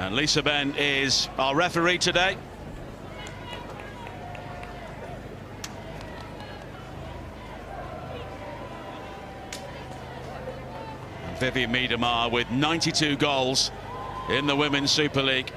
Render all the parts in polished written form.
And Lisa Ben is our referee today. And Vivian Miedemar with 92 goals in the Women's Super League.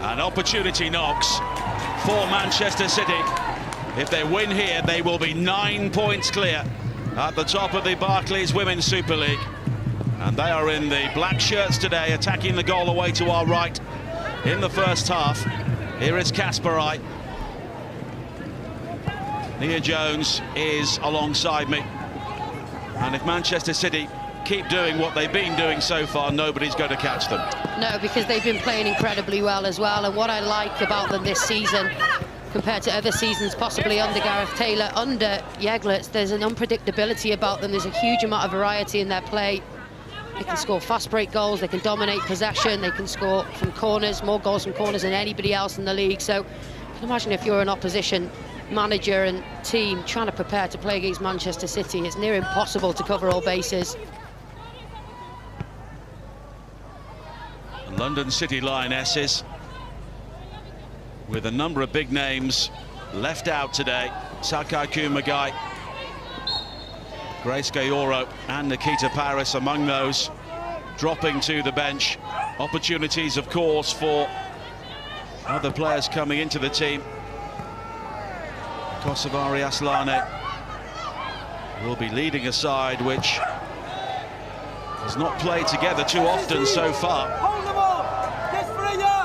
An opportunity knocks for Manchester City. If they win here, they will be 9 points clear at the top of the Barclays Women's Super League. And they are in the black shirts today, attacking the goal away to our right in the first half. Here is Kasparai. Nia Jones is alongside me. And if Manchester City keep doing what they've been doing so far, nobody's going to catch them. No, because they've been playing incredibly well as well. And what I like about them this season, compared to other seasons, possibly under Gareth Taylor, under Yeglitz, there's an unpredictability about them. There's a huge amount of variety in their play. They can score fast break goals, they can dominate possession, they can score from corners, more goals from corners than anybody else in the league. So you can imagine if you're an opposition manager and team trying to prepare to play against Manchester City, it's near impossible to cover all bases. London City Lionesses, with a number of big names left out today. Sakai Kumagai, Grace Gayoro and Nikita Paris among those dropping to the bench. Opportunities, of course, for other players coming into the team. Kosovari Aslani will be leading a side which has not played together too often so far.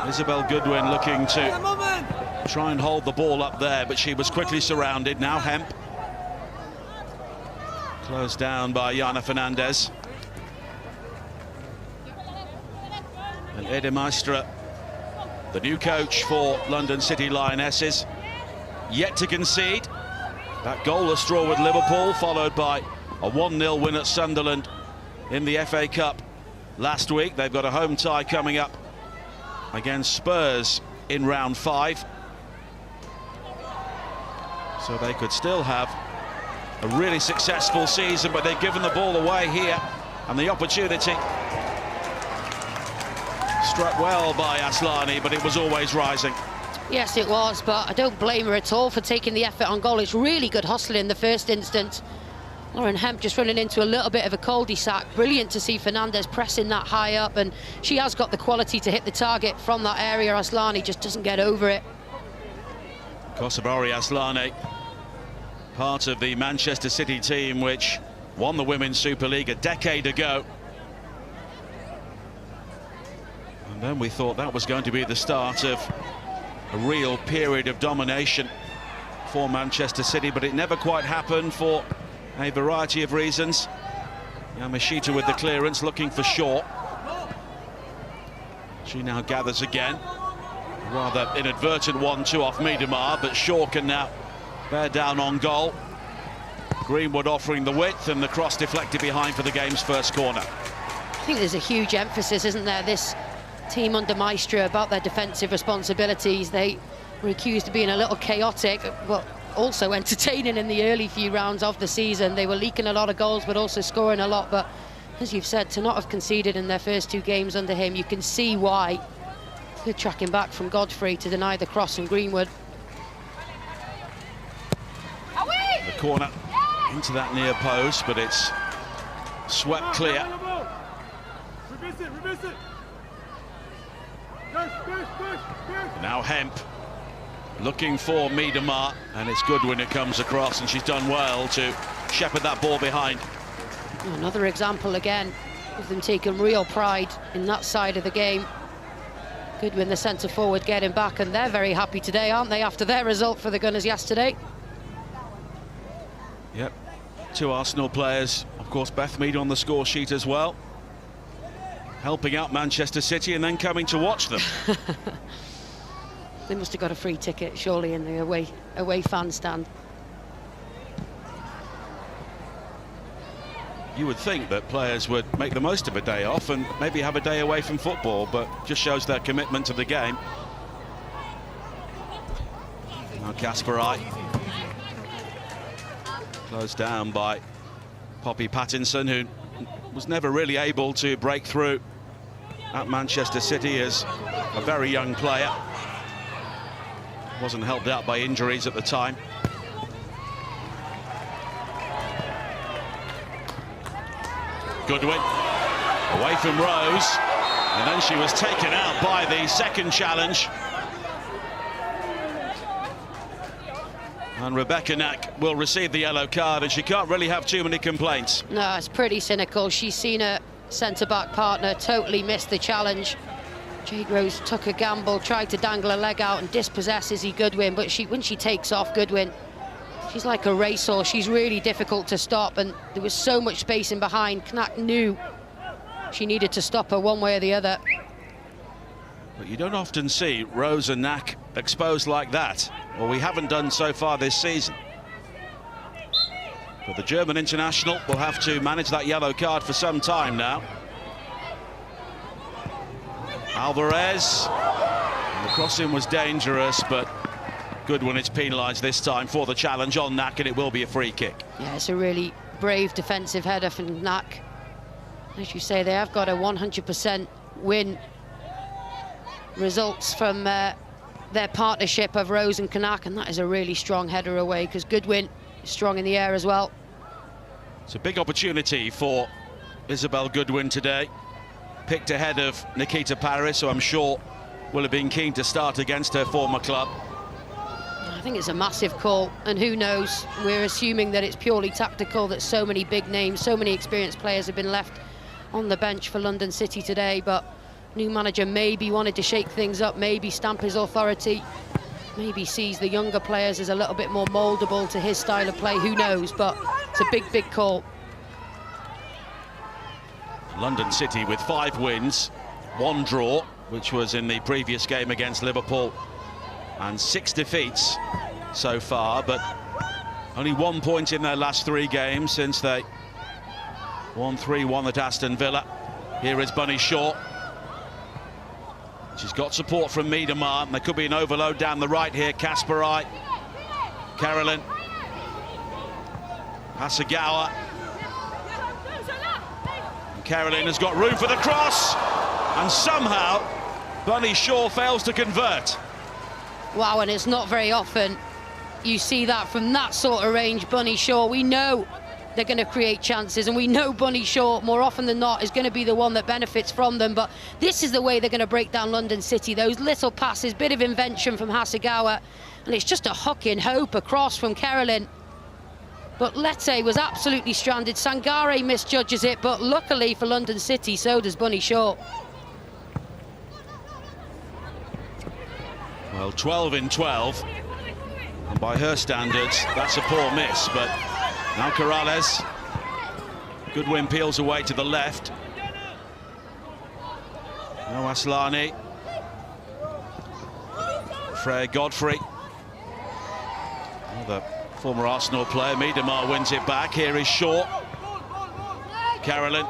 Isabel Goodwin looking to try and hold the ball up there, but she was quickly surrounded. Now Hemp. Closed down by Jana Fernandez. And Ede Maestra, the new coach for London City Lionesses, yet to concede. That goalless draw with Liverpool, followed by a 1-0 win at Sunderland in the FA Cup last week. They've got a home tie coming up against Spurs in round 5. So they could still have a really successful season, but they've given the ball away here. And the opportunity struck well by Aslani, but it was always rising. Yes, it was, but I don't blame her at all for taking the effort on goal. It's really good hustling in the first instance. Lauren Hemp just running into a little bit of a cul-de-sac. Brilliant to see Fernandez pressing that high up, and she has got the quality to hit the target from that area. Aslani just doesn't get over it. Kosovari Aslani, part of the Manchester City team which won the Women's Super League a decade ago. And then we thought that was going to be the start of a real period of domination for Manchester City, but it never quite happened for a variety of reasons. Yamashita with the clearance, looking for Shaw. She now gathers again. Rather inadvertent 1-2 off Miedemar, but Shaw can now bear down on goal. Greenwood offering the width, and the cross deflected behind for the game's first corner. I think there's a huge emphasis, isn't there, this team under Maestra, about their defensive responsibilities. They were accused of being a little chaotic, but also entertaining in the early few rounds of the season. They were leaking a lot of goals, but also scoring a lot. But as you've said, to not have conceded in their first 2 games under him, you can see why. Good tracking back from Godfrey to deny the cross from Greenwood. The corner into that near post, but it's swept clear. Now Hemp looking for Miedemar, and it's Goodwin who comes across, and she's done well to shepherd that ball behind. Another example again of them taking real pride in that side of the game. Goodwin, the centre forward, getting back, and they're very happy today, aren't they, after their result for the Gunners yesterday? Yep, 2 Arsenal players, of course Beth Mead on the score sheet as well, helping out Manchester City and then coming to watch them. They must have got a free ticket, surely, in the away fan stand. You would think that players would make the most of a day off and maybe have a day away from football, but just shows their commitment to the game. Now Kasparai, closed down by Poppy Pattinson, who was never really able to break through at Manchester City as a very young player. Wasn't helped out by injuries at the time. Goodwin, away from Rose, and then she was taken out by the second challenge. And Rebecca Knack will receive the yellow card, and she can't really have too many complaints. No, it's pretty cynical. She's seen her centre-back partner totally miss the challenge. Jade Rose took a gamble, tried to dangle her leg out and dispossess Izzy Goodwin, but when she takes off Goodwin, she's like a racehorse. She's really difficult to stop, and there was so much space in behind. Knack knew she needed to stop her one way or the other. But you don't often see Rose and Knack exposed like that. Well, we haven't done so far this season. But the German international will have to manage that yellow card for some time now. Alvarez, the crossing was dangerous, but Goodwin is penalised this time for the challenge on Knack, and it will be a free kick. Yeah, it's a really brave defensive header from Knack. As you say, they have got a 100% win. Results from their partnership of Rose and Knack, and that is a really strong header away, because Goodwin is strong in the air as well. It's a big opportunity for Isabel Goodwin today. Picked ahead of Nikita Paris, who I'm sure will have been keen to start against her former club. I think it's a massive call, and who knows, we're assuming that it's purely tactical, that so many big names, so many experienced players have been left on the bench for London City today, but new manager maybe wanted to shake things up, maybe stamp his authority, maybe sees the younger players as a little bit more mouldable to his style of play, who knows, but it's a big call. London City with 5 wins, 1 draw, which was in the previous game against Liverpool, and 6 defeats so far, but only 1 point in their last 3 games since they won 3-1 at Aston Villa. Here is Bunny Shaw. She's got support from Miedemar, and there could be an overload down the right here. Kasparai, Carolyn, Hasegawa. Carolyn has got room for the cross, and somehow Bunny Shaw fails to convert. Wow, and it's not very often you see that from that sort of range. Bunny Shaw, we know they're going to create chances, and we know Bunny Shaw more often than not is going to be the one that benefits from them, but this is the way they're going to break down London City. Those little passes, bit of invention from Hasegawa, and it's just a hook in hope across from Carolyn. But Lete was absolutely stranded. Sangare misjudges it, but luckily for London City, so does Bunny Shaw. Well, 12 in 12, and by her standards, that's a poor miss, but now Corrales. Goodwin peels away to the left. Now Aslani. Godfrey. The former Arsenal player, Miedemar, wins it back. Here is Shaw. Carolyn.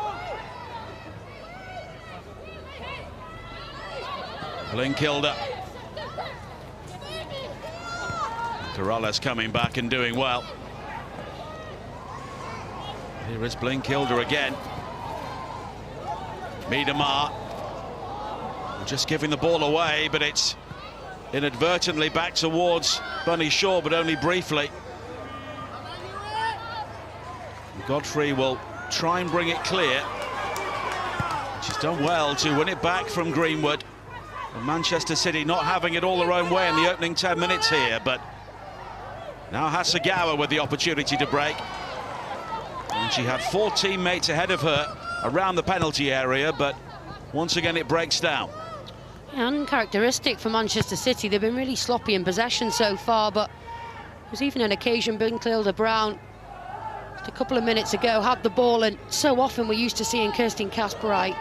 Blinkilder. Corrales coming back and doing well. Here is Blinkilder again. Miedemar. Just giving the ball away, but it's inadvertently back towards Bunny Shaw, but only briefly. Godfrey will try and bring it clear. She's done well to win it back from Greenwood. And Manchester City not having it all their own way in the opening 10 minutes here, but now Hasegawa with the opportunity to break. And she had 4 teammates ahead of her around the penalty area, but once again it breaks down. Uncharacteristic for Manchester City. They've been really sloppy in possession so far, but there was even an occasion Blinkilder Brown just a couple of minutes ago had the ball, and so often we're used to seeing Kirsten Kasparai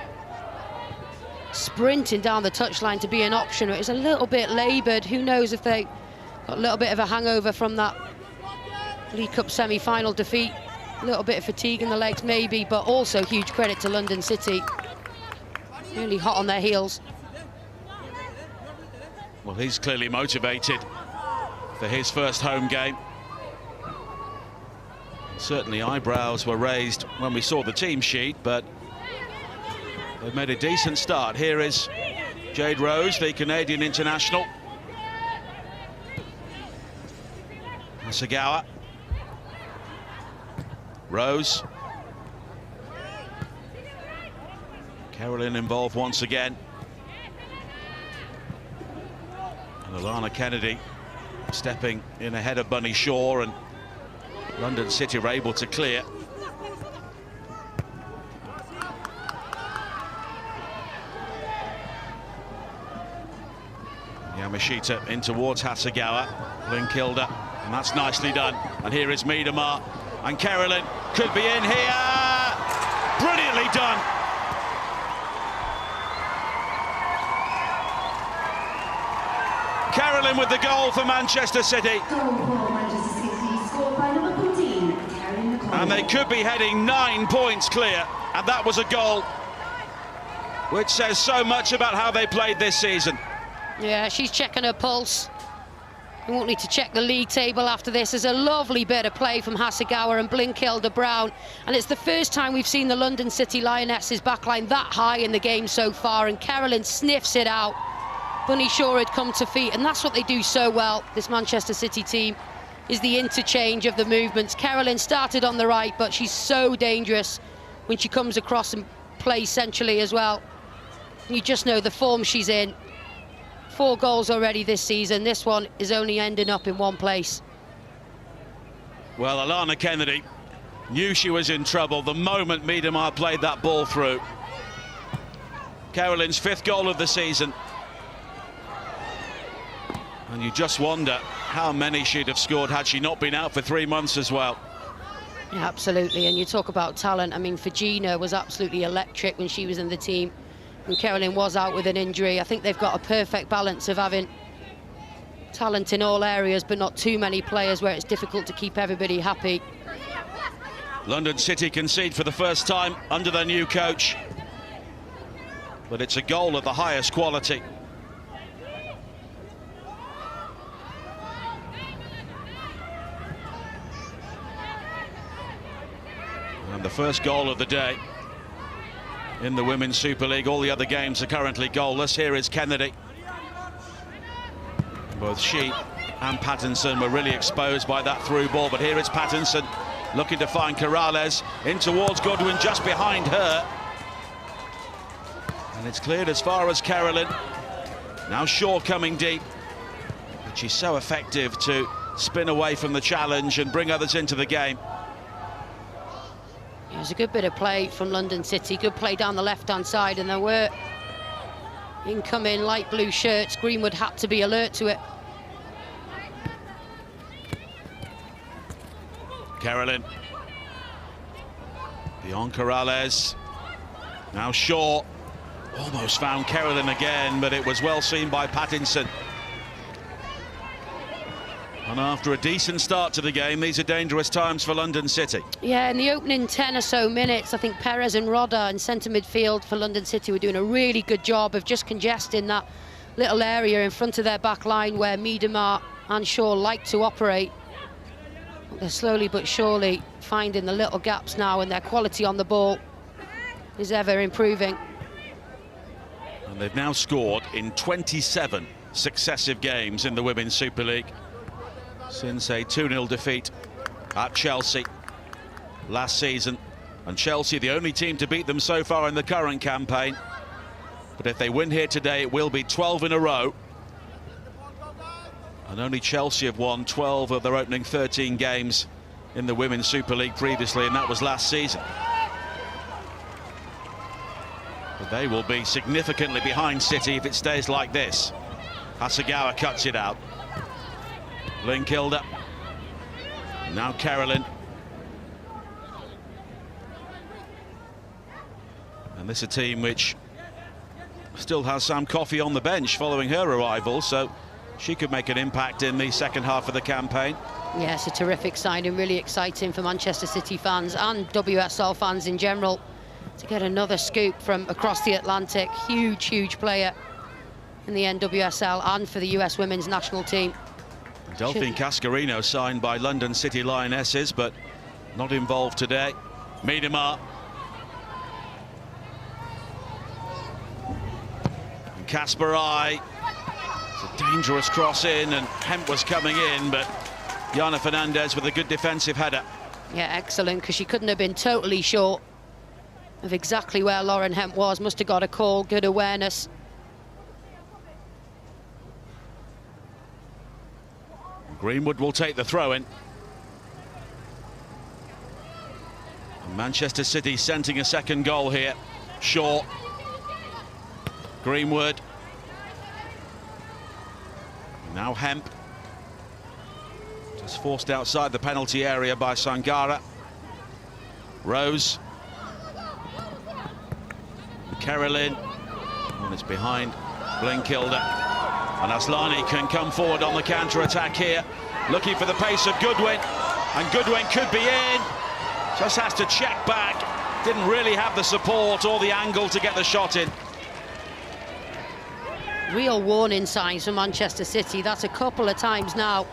sprinting down the touchline to be an option. It was a little bit laboured. Who knows if they got a little bit of a hangover from that League Cup semi-final defeat A little bit of fatigue in the legs maybe, but also huge credit to London City. Really hot on their heels. Well, he's clearly motivated for his first home game. Certainly eyebrows were raised when we saw the team sheet, but they've made a decent start. Here is Jade Rose, the Canadian international. Hasegawa. Rose. Carolyn involved once again. And Alana Kennedy stepping in ahead of Bunny Shaw, and London City were able to clear. Yamashita in towards Hasegawa. Linkilda, and that's nicely done. And here is Miedemar, and Carolyn could be in here. Brilliantly done. Carolyn with the goal for Manchester City. And they could be heading 9 points clear, and that was a goal which says so much about how they played this season. Yeah, she's checking her pulse. We won't need to check the league table after this. There's a lovely bit of play from Hasegawa and Blinkilda Brown, and it's the first time we've seen the London City Lionesses backline that high in the game so far, and Carolyn sniffs it out. Bunny Shaw had come to feet, and that's what they do so well, this Manchester City team, is the interchange of the movements. Carolyn started on the right, but she's so dangerous when she comes across and plays centrally as well. You just know the form she's in. 4 goals already this season. This one is only ending up in one place. Well, Alana Kennedy knew she was in trouble the moment Miedemar played that ball through. Carolyn's 5th goal of the season. And you just wonder how many she'd have scored had she not been out for 3 months as well. Yeah, absolutely. And you talk about talent. I mean, Virginia was absolutely electric when she was in the team. And Carolyn was out with an injury. I think they've got a perfect balance of having talent in all areas, but not too many players where it's difficult to keep everybody happy. London City concede for the first time under their new coach. But it's a goal of the highest quality. And the first goal of the day in the Women's Super League. All the other games are currently goalless. Here is Kennedy. Both she and Pattinson were really exposed by that through ball, but here is Pattinson looking to find Corrales in towards Goodwin, just behind her. And it's cleared as far as Carolyn. Now Shaw coming deep. But she's so effective to spin away from the challenge and bring others into the game. It was a good bit of play from London City, good play down the left-hand side, and there were incoming light blue shirts. Greenwood had to be alert to it. Carolyn. Beyond Corrales. Now Shaw. Almost found Carolyn again, but it was well seen by Pattinson. And after a decent start to the game, these are dangerous times for London City. Yeah, in the opening 10 or so minutes, I think Perez and Rodda in centre midfield for London City were doing a really good job of just congesting that little area in front of their back line where Miedemar and Shaw like to operate. They're slowly but surely finding the little gaps now, and their quality on the ball is ever improving. And they've now scored in 27 successive games in the Women's Super League since a 2-0 defeat at Chelsea last season. And Chelsea, the only team to beat them so far in the current campaign. But if they win here today, it will be 12 in a row. And only Chelsea have won 12 of their opening 13 games in the Women's Super League previously, and that was last season. But they will be significantly behind City if it stays like this. Hasegawa cuts it out. Blinkilda. Now Carolyn. And this is a team which still has Sam Coffey on the bench following her arrival, so she could make an impact in the second half of the campaign. Yes, a terrific signing, really exciting for Manchester City fans and WSL fans in general to get another scoop from across the Atlantic. Huge player in the NWSL and for the US women's national team. Delphine Cascarino signed by London City Lionesses, but not involved today. Miedemar. And Kasparai. It's a dangerous cross in, and Hemp was coming in, but Jana Fernandez with a good defensive header. Yeah, excellent, because she couldn't have been totally sure of exactly where Lauren Hemp was. Must have got a call, good awareness. Greenwood will take the throw-in. Manchester City scenting a second goal here. Shaw. Greenwood. Now Hemp. Just forced outside the penalty area by Sangara. Rose. Carolyn. And it's behind Blinkilde. And Aslani can come forward on the counter-attack here. Looking for the pace of Goodwin. And Goodwin could be in. Just has to check back. Didn't really have the support or the angle to get the shot in. Real warning signs for Manchester City. That's a couple of times now.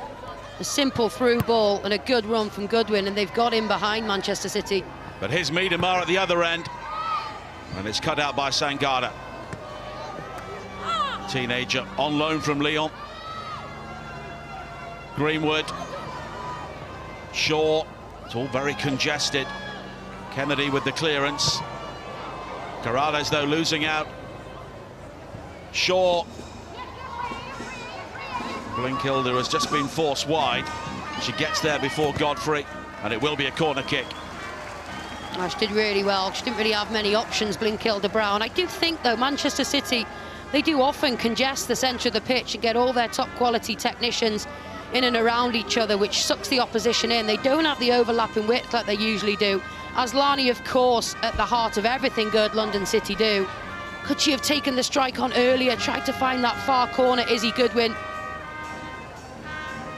A simple through ball and a good run from Goodwin, and they've got in behind Manchester City. But here's Miedemar at the other end. And it's cut out by Sangara. Teenager on loan from Lyon. Greenwood. Shaw. It's all very congested. Kennedy with the clearance. Corrales, though, losing out. Shaw. Blinkilde has just been forced wide. She gets there before Godfrey, and it will be a corner kick. Oh, she did really well. She didn't really have many options, Blinkilde Brown. I do think, though, Manchester City, they do often congest the centre of the pitch and get all their top quality technicians in and around each other, which sucks the opposition in. They don't have the overlapping width like they usually do. Aslani, of course, at the heart of everything good London City do. Could she have taken the strike on earlier, tried to find that far corner, Izzy Goodwin?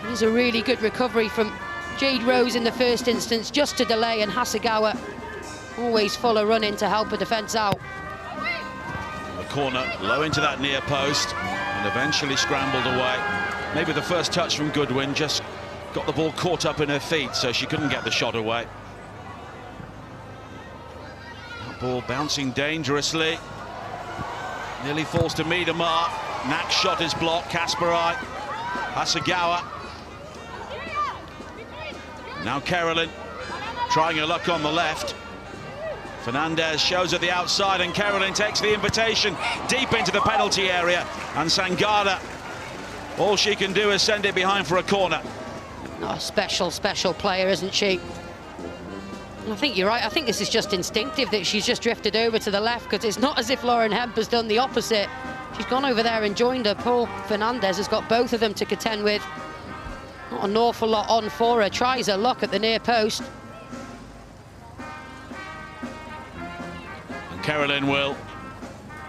It is a really good recovery from Jade Rose in the first instance, just to delay, and Hasegawa always full of running to help a defence out. The corner low into that near post and eventually scrambled away. Maybe the first touch from Goodwin just got the ball caught up in her feet, so she couldn't get the shot away. That ball bouncing dangerously. Nearly falls to Miedemar. Knack's shot is blocked. Kasparai. Hasegawa. Now Carolyn trying her luck on the left. Fernandez shows at the outside, and Carolyn takes the invitation deep into the penalty area, and Sangara, all she can do is send it behind for a corner. Not a special player, isn't she? And I think you're right. I think this is just instinctive that she's just drifted over to the left, because it's not as if Lauren Hemp has done the opposite. She's gone over there and joined her. Paul Fernandez has got both of them to contend with. Not an awful lot on for her. Tries her luck at the near post. And Carolyn will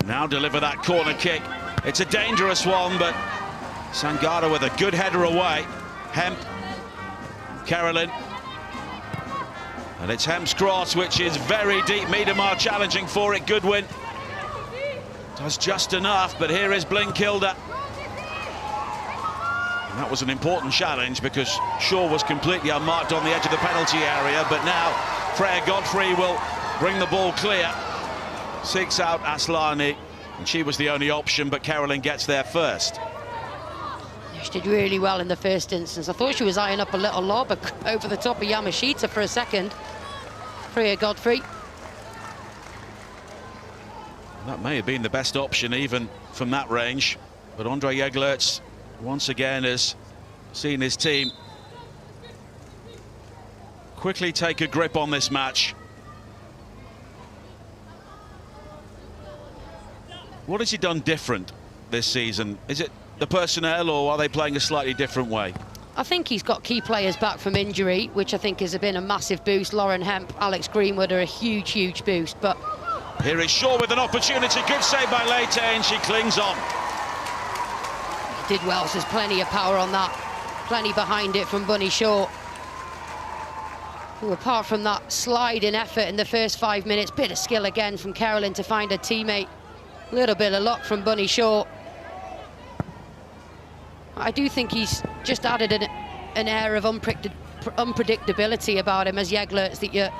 now deliver that corner kick. It's a dangerous one, but Sangara with a good header away. Hemp. Carolyn. And it's Hemp's cross, which is very deep. Miedemar challenging for it. Goodwin does just enough, but here is Blinkilde. And that was an important challenge because Shaw was completely unmarked on the edge of the penalty area, but now Freya Godfrey will bring the ball clear. Seeks out Aslani, and she was the only option, but Carolyn gets there first. She did really well in the first instance. I thought she was eyeing up a little lob over the top of Yamashita for a second. Freya Godfrey. That may have been the best option even from that range, but Andre Jeglerts once again has seen his team quickly take a grip on this match. What has he done different this season? Is it the personnel, or are they playing a slightly different way? I think he's got key players back from injury, which I think has been a massive boost. Lauren Hemp, Alex Greenwood are a huge boost. But here is Shaw with an opportunity. Good save by Leite, and she clings on. did well, so there's plenty of power on that. Plenty behind it from Bunny Shaw, who, apart from that sliding effort in the first 5 minutes, bit of skill again from Carolyn to find a teammate. A little bit of luck from Bunny Shaw. I do think he's just added an air of unpredictability about him as Jäglers that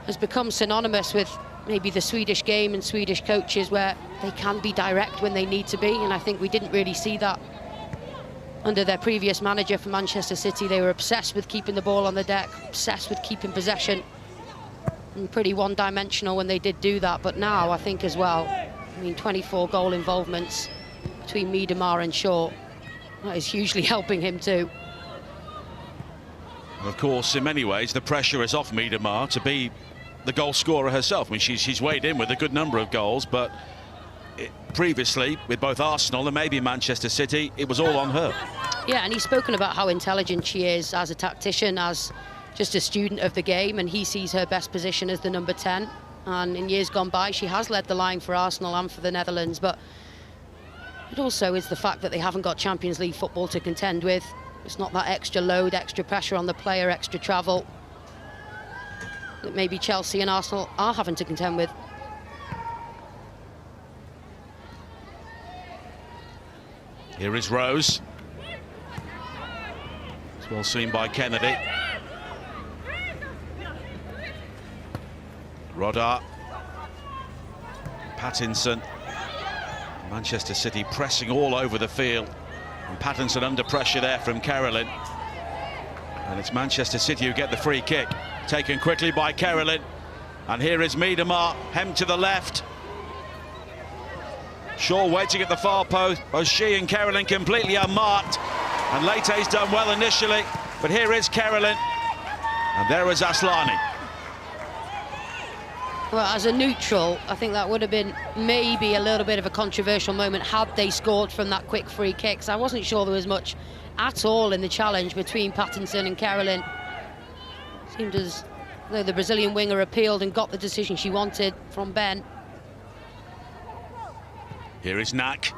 has become synonymous with maybe the Swedish game and Swedish coaches, where they can be direct when they need to be, and I think we didn't really see that under their previous manager for Manchester City. They were obsessed with keeping the ball on the deck, obsessed with keeping possession, and pretty one-dimensional when they did do that. But now I think as well, I mean, 24 goal involvements between Miedemar and Shaw, that is hugely helping him too. And of course, in many ways, the pressure is off Miedemar to be the goal scorer herself. I mean, she's weighed in with a good number of goals, but previously, with both Arsenal and maybe Manchester City, it was all on her. Yeah, and he's spoken about how intelligent she is as a tactician, as just a student of the game, and he sees her best position as the number 10. And in years gone by, she has led the line for Arsenal and for the Netherlands, but it also is the fact that they haven't got Champions League football to contend with. It's not that extra load, extra pressure on the player, extra travel that maybe Chelsea and Arsenal are having to contend with. Here is Rose. It's well seen by Kennedy. Rodar. Pattinson. Manchester City pressing all over the field. And Pattinson under pressure there from Carolyn. And it's Manchester City who get the free kick. Taken quickly by Carolyn. And here is Miedemar, hem to the left. Shaw waiting at the far post. Both she and Carolyn completely unmarked. And Leite's done well initially, but here is Carolyn. And there is Aslani. Well, as a neutral, I think that would have been maybe a little bit of a controversial moment had they scored from that quick free kick. So I wasn't sure there was much at all in the challenge between Pattinson and Carolyn. Seemed as though the Brazilian winger appealed and got the decision she wanted from Ben. Here is Knack.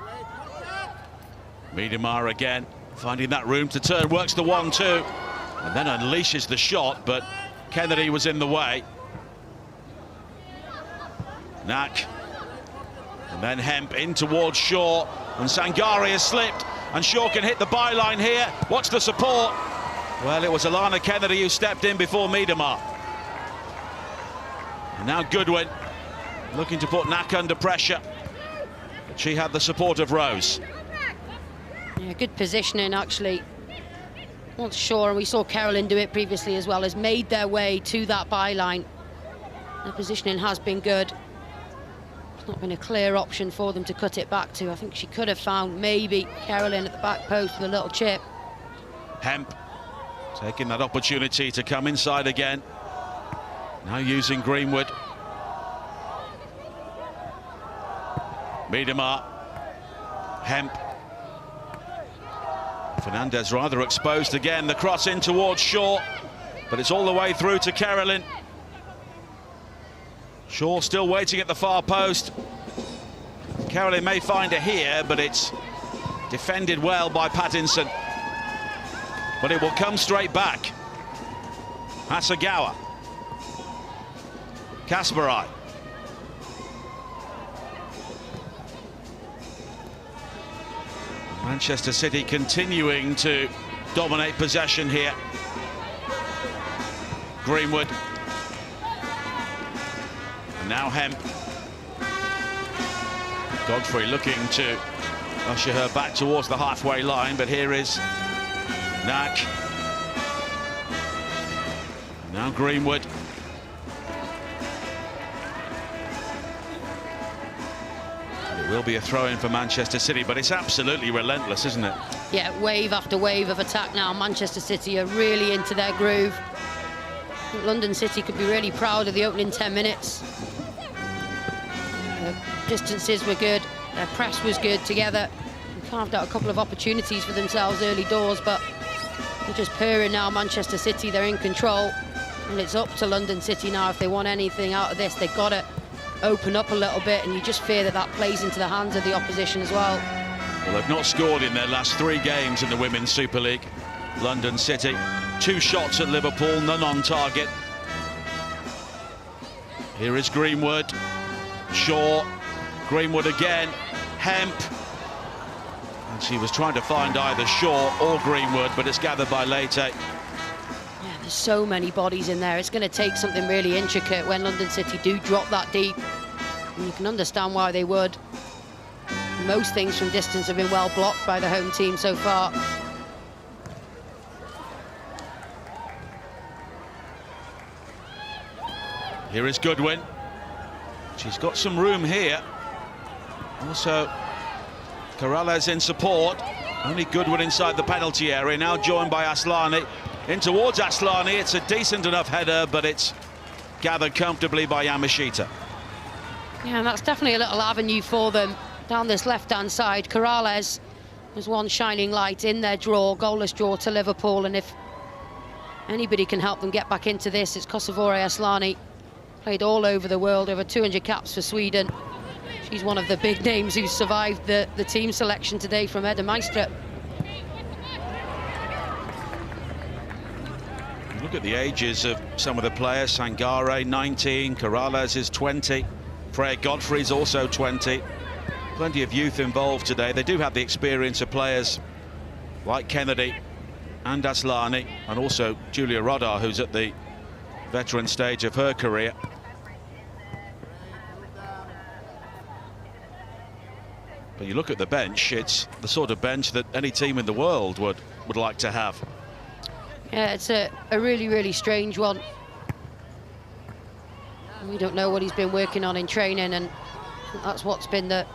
Miedemar again, finding that room to turn, works the 1-2, and then unleashes the shot, but Kennedy was in the way. Knack, and then Hemp in towards Shaw, and Sangare has slipped, and Shaw can hit the byline here. Watch the support. Well, it was Alana Kennedy who stepped in before Miedemar. And now Goodwin, looking to put Knack under pressure. She had the support of Rose. Yeah, good positioning, actually. Once Shaw, and we saw Carolyn do it previously as well, has made their way to that byline. The positioning has been good. It's not been a clear option for them to cut it back to. I think she could have found maybe Carolyn at the back post with a little chip. Hemp taking that opportunity to come inside again. Now using Greenwood. Miedemar, Hemp. Fernandez rather exposed again. The cross in towards Shaw, but it's all the way through to Carolyn. Shaw still waiting at the far post. Carolyn may find it here, but it's defended well by Pattinson. But it will come straight back. Hasegawa. Kasparai. Manchester City continuing to dominate possession here. Greenwood. And now Hemp. Godfrey looking to usher her back towards the halfway line, but here is Knack. Now Greenwood. It will be a throw-in for Manchester City, but it's absolutely relentless, isn't it? Yeah, wave after wave of attack now. Manchester City are really into their groove. I think London City could be really proud of the opening 10 minutes. The distances were good, their press was good together. They carved out a couple of opportunities for themselves early doors, but they're just purring now. Manchester City, they're in control, and it's up to London City now. If they want anything out of this, they've got to open up a little bit, and you just fear that that plays into the hands of the opposition as well. Well, they've not scored in their last 3 games in the Women's Super League. London City, 2 shots at Liverpool, none on target. Here is Greenwood, Shaw, Greenwood again, Hemp. And she was trying to find either Shaw or Greenwood, but it's gathered by Leite. Yeah, there's so many bodies in there. It's going to take something really intricate when London City do drop that deep. And you can understand why they would. Most things from distance have been well blocked by the home team so far. Here is Goodwin. She's got some room here. Also, Corrales in support. Only Goodwin inside the penalty area, now joined by Aslani. In towards Aslani, it's a decent enough header, but it's gathered comfortably by Yamashita. Yeah, and that's definitely a little avenue for them down this left-hand side. Corrales was one shining light in their draw, goalless draw to Liverpool, and if anybody can help them get back into this, it's Kosovoare Aslani. Played all over the world, over 200 caps for Sweden. She's one of the big names who survived the team selection today from Edda Maestra. Look at the ages of some of the players. Sangare, 19, Corrales is 20. Freya Godfrey's also 20. Plenty of youth involved today. They do have the experience of players like Kennedy and Aslani, and also Julia Rodar, who's at the veteran stage of her career. But you look at the bench, it's the sort of bench that any team in the world would like to have. Yeah, it's a really, really strange one. We don't know what he's been working on in training, and that's what's been the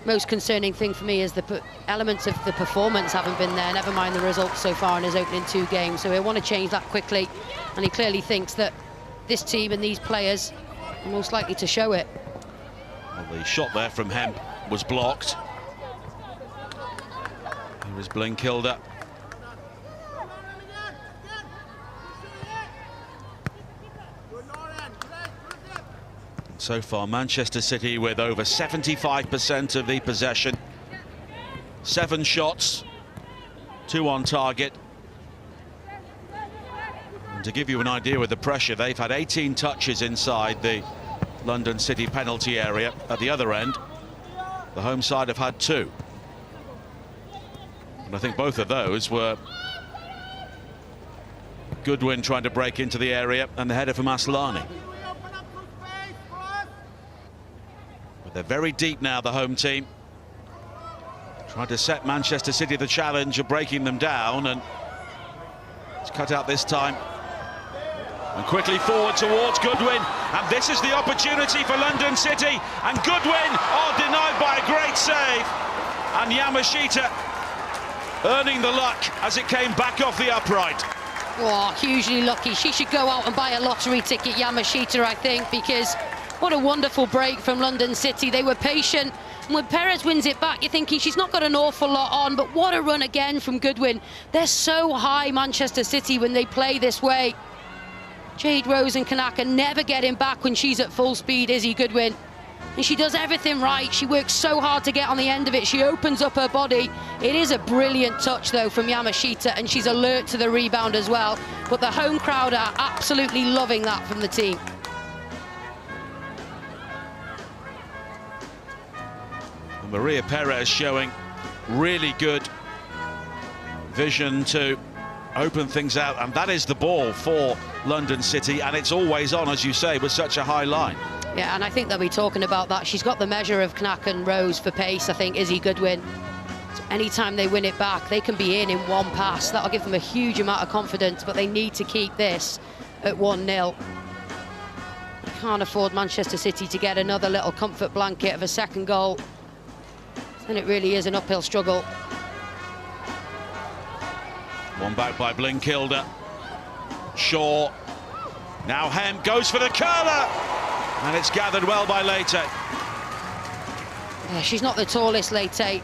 most concerning thing for me, is the elements of the performance haven't been there, never mind the results so far in his opening 2 games. So he'll want to change that quickly, and he clearly thinks that this team and these players are most likely to show it. Well, the shot there from Hemp was blocked. Here is Blinkilde. So far, Manchester City with over 75% of the possession. 7 shots, 2 on target. And to give you an idea of the pressure, they've had 18 touches inside the London City penalty area. At the other end, the home side have had 2. And I think both of those were Goodwin trying to break into the area and the header from Aslani. They're very deep now, the home team. Trying to set Manchester City the challenge of breaking them down, and it's cut out this time. And quickly forward towards Goodwin, and this is the opportunity for London City, and Goodwin, denied by a great save. And Yamashita earning the luck as it came back off the upright. Oh, hugely lucky. She should go out and buy a lottery ticket, Yamashita, I think, because what a wonderful break from London City. They were patient, and when Perez wins it back, you're thinking she's not got an awful lot on, but what a run again from Goodwin. They're so high, Manchester City, when they play this way. Jade Rose and Kanaka never getting back when she's at full speed, Izzy Goodwin. And she does everything right. She works so hard to get on the end of it. She opens up her body. It is a brilliant touch, though, from Yamashita, and she's alert to the rebound as well. But the home crowd are absolutely loving that from the team. Maria Perez showing really good vision to open things out, and that is the ball for London City, and it's always on, as you say, with such a high line. Yeah, and I think they'll be talking about that. She's got the measure of Knack and Rose for pace, I think, Izzy Goodwin. So anytime they win it back, they can be in one pass. That'll give them a huge amount of confidence, but they need to keep this at 1-0. Can't afford Manchester City to get another little comfort blanket of a second goal. And it really is an uphill struggle. One back by Blinkilde. Shaw. Now Hemp goes for the curler. And it's gathered well by Leite. Yeah, she's not the tallest, Leite.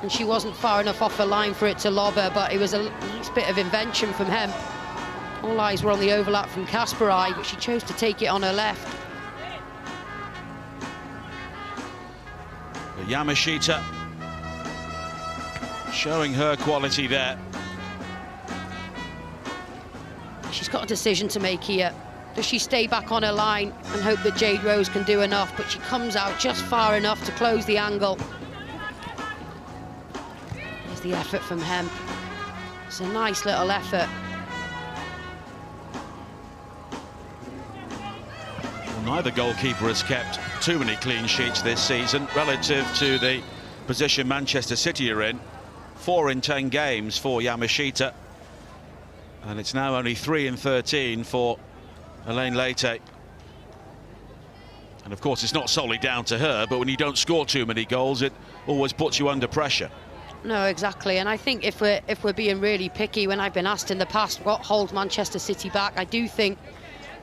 And she wasn't far enough off the line for it to lob her, but it was a nice bit of invention from Hemp. All eyes were on the overlap from Kasparai, but she chose to take it on her left. Yamashita showing her quality there. She's got a decision to make here. Does she stay back on her line and hope that Jade Rose can do enough? But she comes out just far enough to close the angle. There's the effort from Hemp. It's a nice little effort. Well, neither goalkeeper has kept too many clean sheets this season relative to the position Manchester City are in. 4 in 10 games for Yamashita. And it's now only 3 in 13 for Elaine Leite. And of course it's not solely down to her, but when you don't score too many goals it always puts you under pressure. No, exactly, and I think if we're being really picky, when I've been asked in the past what holds Manchester City back, I do think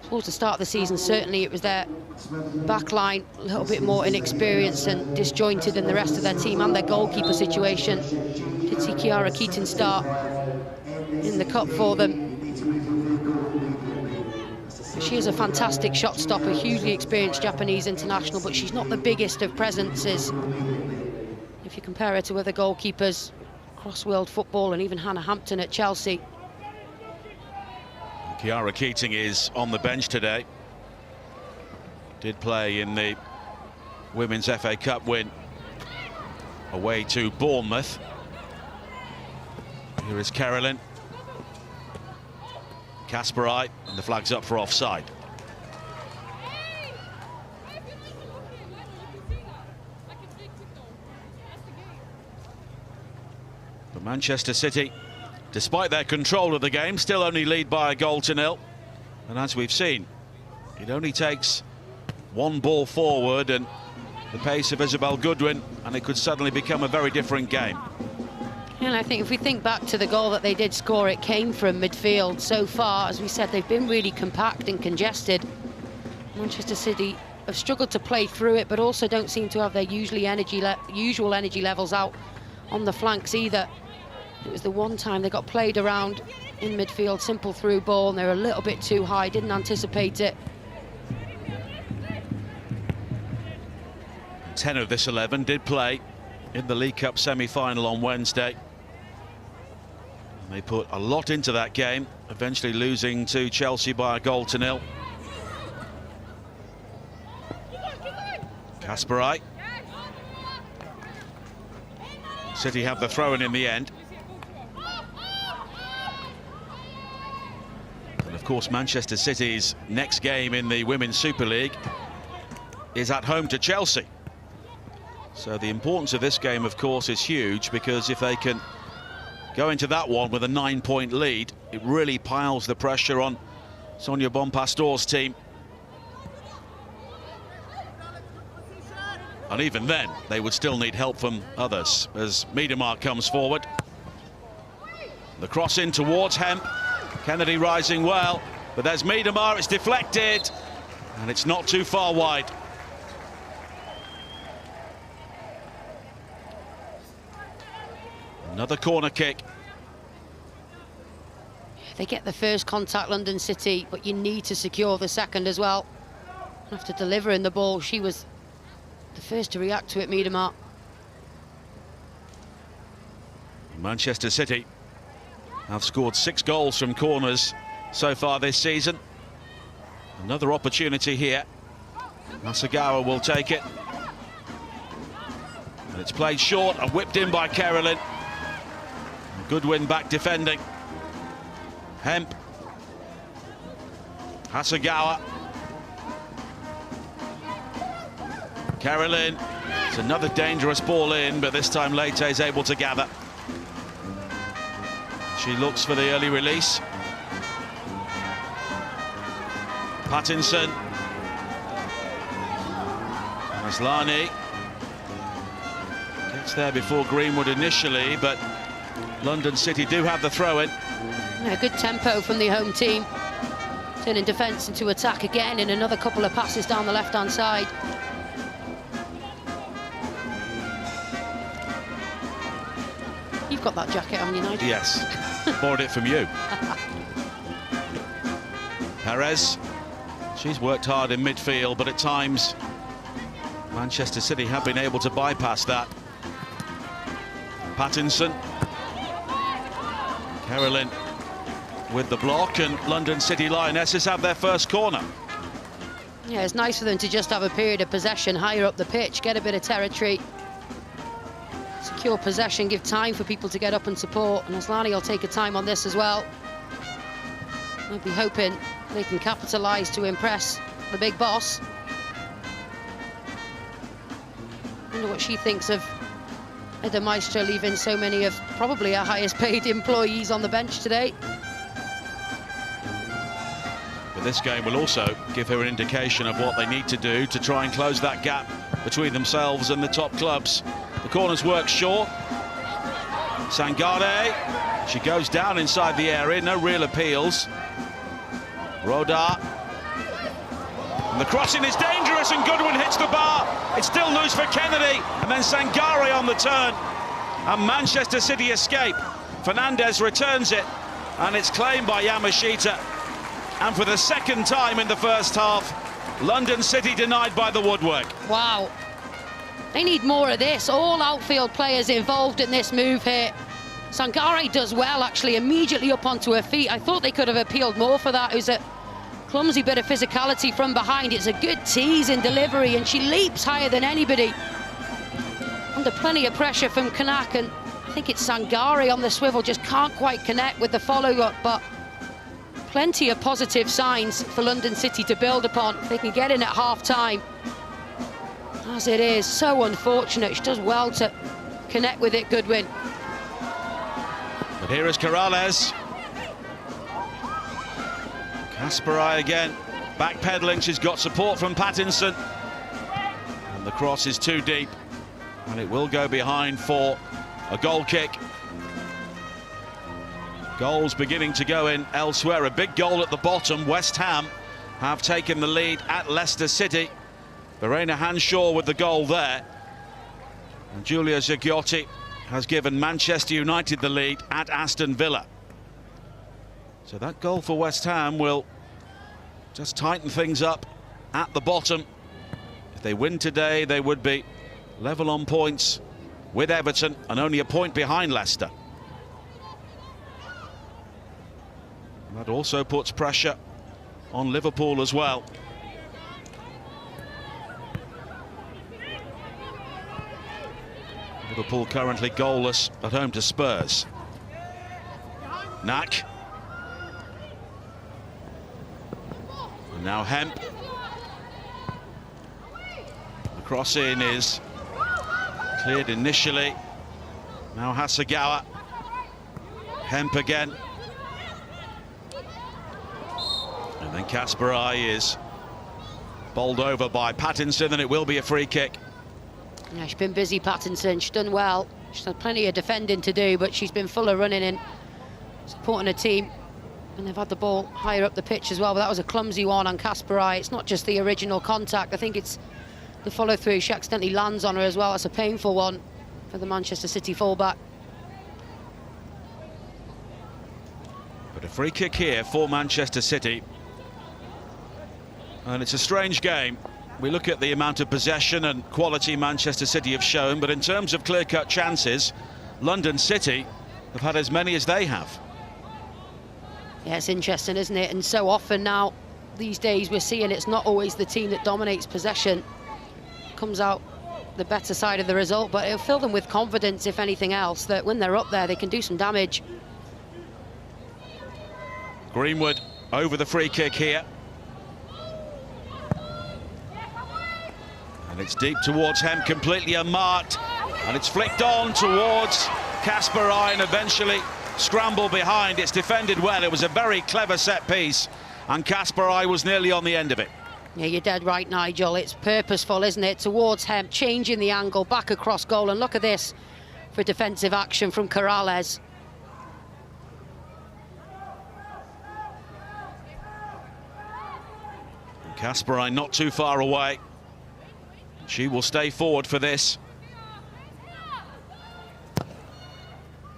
towards the start of the season certainly it was their back line, a little bit more inexperienced and disjointed than the rest of their team, and their goalkeeper situation. Did see Kiara Keaton start in the cup for them. She is a fantastic shot stopper, hugely experienced Japanese international, but she's not the biggest of presences if you compare her to other goalkeepers across world football, and even Hannah Hampton at Chelsea. Kiara Keating is on the bench today. Did play in the Women's FA Cup win away to Bournemouth. Here is Carolyn. Kasparai, and the flag's up for offside. But Manchester City, despite their control of the game, still only lead by a goal to nil. And as we've seen, it only takes one ball forward and the pace of Isabel Goodwin, and it could suddenly become a very different game. And I think if we think back to the goal that they did score, it came from midfield. So far, as we said, they've been really compact and congested. Manchester City have struggled to play through it, but also don't seem to have their usual energy levels out on the flanks either. It was the one time they got played around in midfield, simple through ball, and they were a little bit too high, didn't anticipate it. 10 of this 11 did play in the League Cup semi-final on Wednesday. They put a lot into that game, eventually losing to Chelsea by a goal to nil. Kasparai. City have the throw-in in the end. And of course Manchester City's next game in the Women's Super League is at home to Chelsea. So the importance of this game, of course, is huge, because if they can go into that one with a 9-point lead, it really piles the pressure on Sonia Bonpastor's team. And even then, they would still need help from others as Miedemar comes forward. The cross in towards Hemp. Kennedy rising well, but there's Miedemar, it's deflected, and it's not too far wide. Another corner kick. They get the first contact, London City, but you need to secure the second as well. After delivering the ball, she was the first to react to it, Miedemar. Manchester City have scored 6 goals from corners so far this season. Another opportunity here. Nasagawa will take it. And it's played short and whipped in by Carolyn. Goodwin back defending. Hemp. Hasegawa. Carolyn. It's another dangerous ball in, but this time Leite is able to gather. She looks for the early release. Pattinson. Aslani. Gets there before Greenwood initially, but London City do have the throw-in. Yeah, good tempo from the home team. Turning defence into attack again in another couple of passes down the left-hand side. You've got that jacket on you, Nigel. Yes, borrowed it from you. Perez, she's worked hard in midfield, but at times Manchester City have been able to bypass that. Pattinson. Carolyn with the block, and London City Lionesses have their first corner. Yeah, it's nice for them to just have a period of possession higher up the pitch, get a bit of territory, secure possession, give time for people to get up and support. And Aslani will take a time on this as well. I'll be hoping they can capitalise to impress the big boss. I wonder what she thinks of the Maestro leaving so many of probably our highest paid employees on the bench today. But this game will also give her an indication of what they need to do to try and close that gap between themselves and the top clubs. The corners work short. Sangare, she goes down inside the area, no real appeals. Rodar. And the crossing is dangerous, and Goodwin hits the bar. It's still loose for Kennedy, and then Sangare on the turn. And Manchester City escape. Fernandez returns it, and it's claimed by Yamashita. And for the second time in the first half, London City denied by the Woodwork. Wow. They need more of this. All outfield players involved in this move here. Sangare does well, actually, immediately up onto her feet. I thought they could have appealed more for that. It was a clumsy bit of physicality from behind. It's a good tease in delivery, and she leaps higher than anybody. Under plenty of pressure from Kanak, and I think it's Sangare on the swivel, just can't quite connect with the follow-up, but plenty of positive signs for London City to build upon if they can get in at half-time. As it is, so unfortunate. She does well to connect with it, Goodwin. But here is Corrales. Kasparai again, backpedaling. She's got support from Pattinson. And the cross is too deep, and it will go behind for a goal kick. Goals beginning to go in elsewhere. A big goal at the bottom. West Ham have taken the lead at Leicester City. Verena Hanshaw with the goal there. And Giulia Zaghiotti has given Manchester United the lead at Aston Villa. So that goal for West Ham will just tighten things up at the bottom. If they win today, they would be level on points with Everton and only a point behind Leicester. That also puts pressure on Liverpool as well. Liverpool currently goalless at home to Spurs. Knack. And now Hemp. The cross in is cleared initially. Now Hasegawa. Hemp again. And then Kasparai is bowled over by Pattinson, and it will be a free kick. Yeah, she's been busy, Pattinson. She's done well. She's had plenty of defending to do, but she's been full of running in, supporting her team. And they've had the ball higher up the pitch as well, but that was a clumsy one on Kasparai. It's not just the original contact. I think it's the follow-through. She accidentally lands on her as well. It's a painful one for the Manchester City fullback. But a free kick here for Manchester City. And it's a strange game. We look at the amount of possession and quality Manchester City have shown, but in terms of clear-cut chances, London City have had as many as they have. Yeah, it's interesting, isn't it? And so often now, these days, we're seeing it's not always the team that dominates possession. Comes out the better side of the result, but it'll fill them with confidence, if anything else, that when they're up there, they can do some damage. Greenwood over the free kick here. And it's deep towards Hemp, completely unmarked. And it's flicked on towards Kasparai, and eventually scramble behind. It's defended well. It was a very clever set piece, and Kasparai was nearly on the end of it. Yeah, you're dead right, Nigel. It's purposeful, isn't it? Towards Hemp, changing the angle, back across goal. And look at this for defensive action from Corrales. Kasparai not too far away. She will stay forward for this.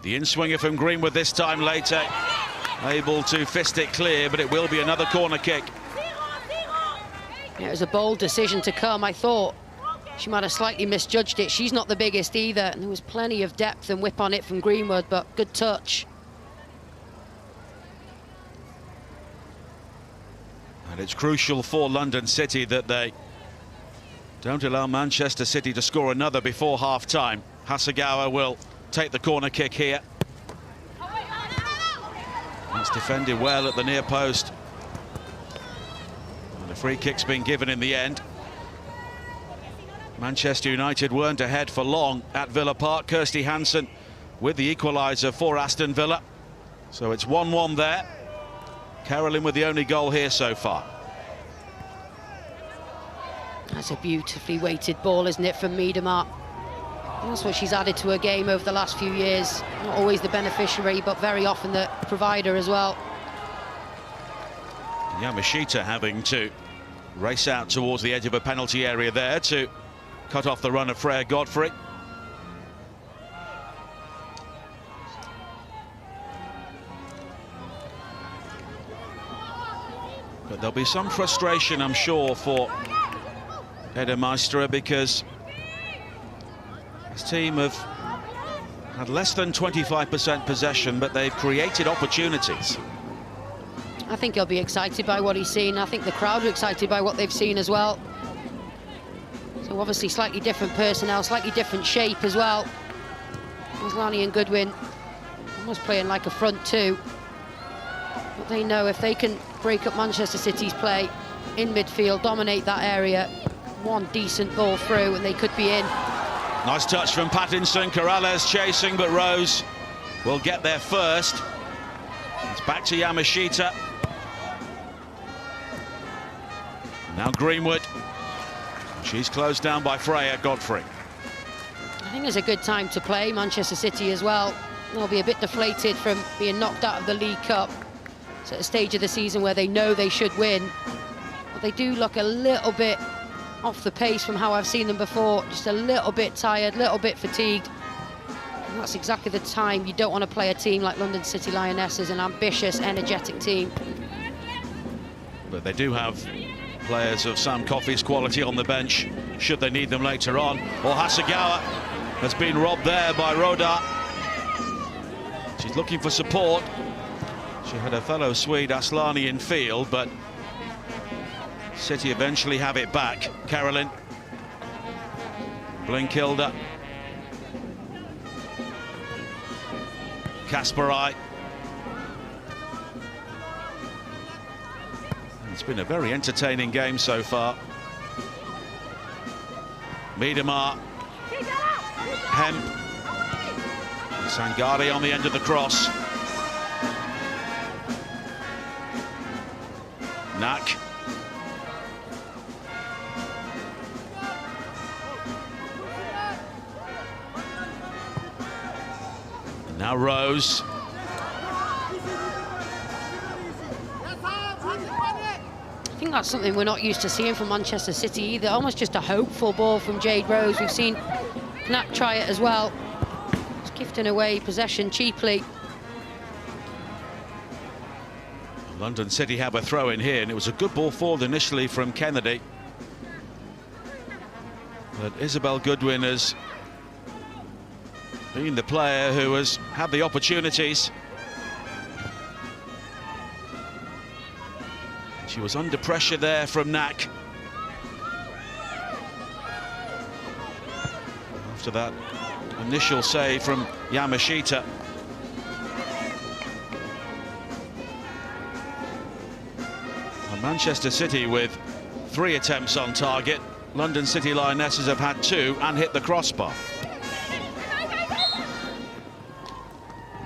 The in-swinger from Greenwood this time later, able to fist it clear, but it will be another corner kick. Yeah, it was a bold decision to come. I thought she might have slightly misjudged it. She's not the biggest either, and there was plenty of depth and whip on it from Greenwood, but good touch. And it's crucial for London City that they don't allow Manchester City to score another before half-time. Hasegawa will take the corner kick here. That's defended well at the near post. And the free kick's been given in the end. Manchester United weren't ahead for long at Villa Park. Kirsty Hansen with the equaliser for Aston Villa. So it's 1-1 there. Carolyn with the only goal here so far. That's a beautifully weighted ball, isn't it, from Miedema? That's what she's added to her game over the last few years. Not always the beneficiary, but very often the provider as well. Yamashita having to race out towards the edge of a penalty area there to cut off the run of Freya Godfrey. But there'll be some frustration, I'm sure, for Ede Maestra, because his team have had less than 25% possession, but they've created opportunities. I think he'll be excited by what he's seen. I think the crowd are excited by what they've seen as well. So obviously slightly different personnel, slightly different shape as well. Aslani and Goodwin almost playing like a front two. But they know if they can break up Manchester City's play in midfield, dominate that area, one decent ball through and they could be in. Nice touch from Pattinson. Corrales chasing, but Rose will get there first. It's back to Yamashita. Now Greenwood. She's closed down by Freya Godfrey. I think it's a good time to play Manchester City as well. They'll be a bit deflated from being knocked out of the League Cup. It's at a stage of the season where they know they should win. But they do look a little bit off the pace from how I've seen them before. Just a little bit tired, a little bit fatigued. And that's exactly the time you don't want to play a team like London City Lionesses, an ambitious, energetic team. But they do have players of Sam Coffey's quality on the bench, should they need them later on. Or Hasegawa has been robbed there by Roda. She's looking for support. She had her fellow Swede Aslani in field, but City eventually have it back. Carolyn. Blinkilde. Kasparai. It's been a very entertaining game so far. Miedema. Hemp. Sangare on the end of the cross. Knack. And now Rose. I think that's something we're not used to seeing from Manchester City either. Almost just a hopeful ball from Jade Rose. We've seen Knack try it as well. Just gifting away possession cheaply. London City have a throw in here, and it was a good ball forward initially from Kennedy. But Isabel Goodwin has been the player who has had the opportunities. She was under pressure there from Knack. After that initial save from Yamashita. And Manchester City with 3 attempts on target. London City Lionesses have had 2 and hit the crossbar.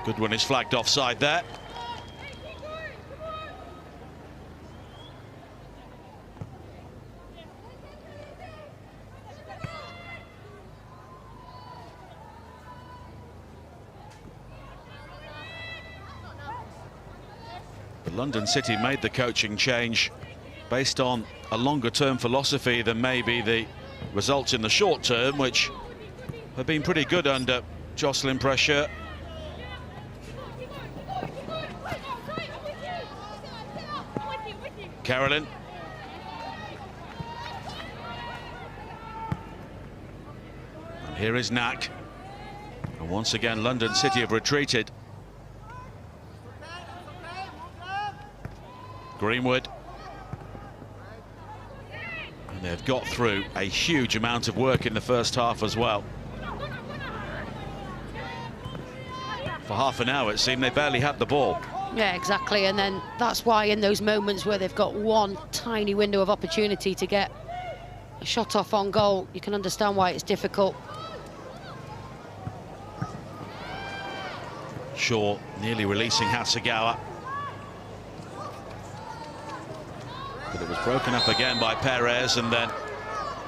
Goodwin is flagged offside there. London City made the coaching change based on a longer-term philosophy than maybe the results in the short term, which have been pretty good under Jocelyn pressure. Carolyn. And here is Knack. And once again, London City have retreated. Greenwood. And they've got through a huge amount of work in the first half as well. For half an hour, it seemed they barely had the ball. Yeah, exactly, and then that's why in those moments where they've got one tiny window of opportunity to get a shot off on goal, you can understand why it's difficult. Shaw nearly releasing Hasegawa. But it was broken up again by Perez, and then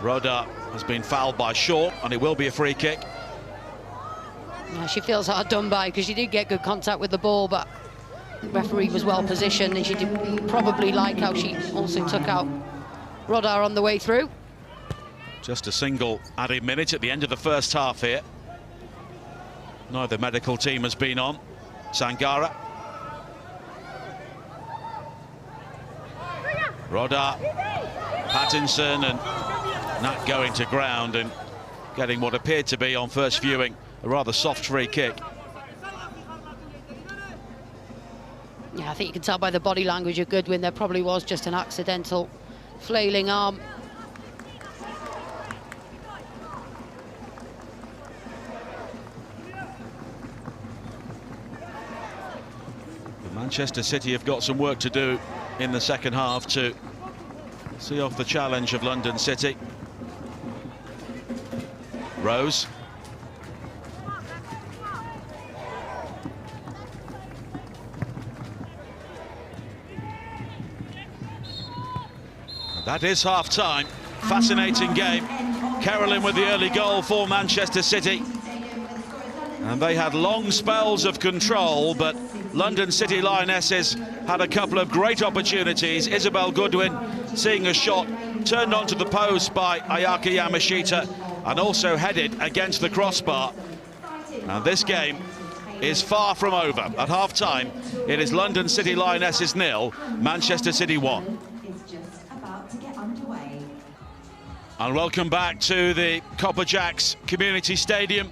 Roda has been fouled by Shaw, and it will be a free kick. Yeah, she feels hard done by because she did get good contact with the ball, but the referee was well positioned, and she did probably like how she also took out Roda on the way through. Just a single added minute at the end of the first half here. Neither medical team has been on. Sangara. Roda, Pattinson, and Nat going to ground and getting what appeared to be, on first viewing, a rather soft free kick. Yeah, I think you can tell by the body language of Goodwin there probably was just an accidental flailing arm. Manchester City have got some work to do in the second half to see off the challenge of London City. Rose. That is half-time. Fascinating game. Carolyn with the early goal for Manchester City. And they had long spells of control, but London City Lionesses had a couple of great opportunities. Isabel Goodwin seeing a shot turned onto the post by Ayaka Yamashita and also headed against the crossbar. And this game is far from over. At half-time, it is London City Lionesses 0, Manchester City 1. And welcome back to the Copper Jacks Community Stadium.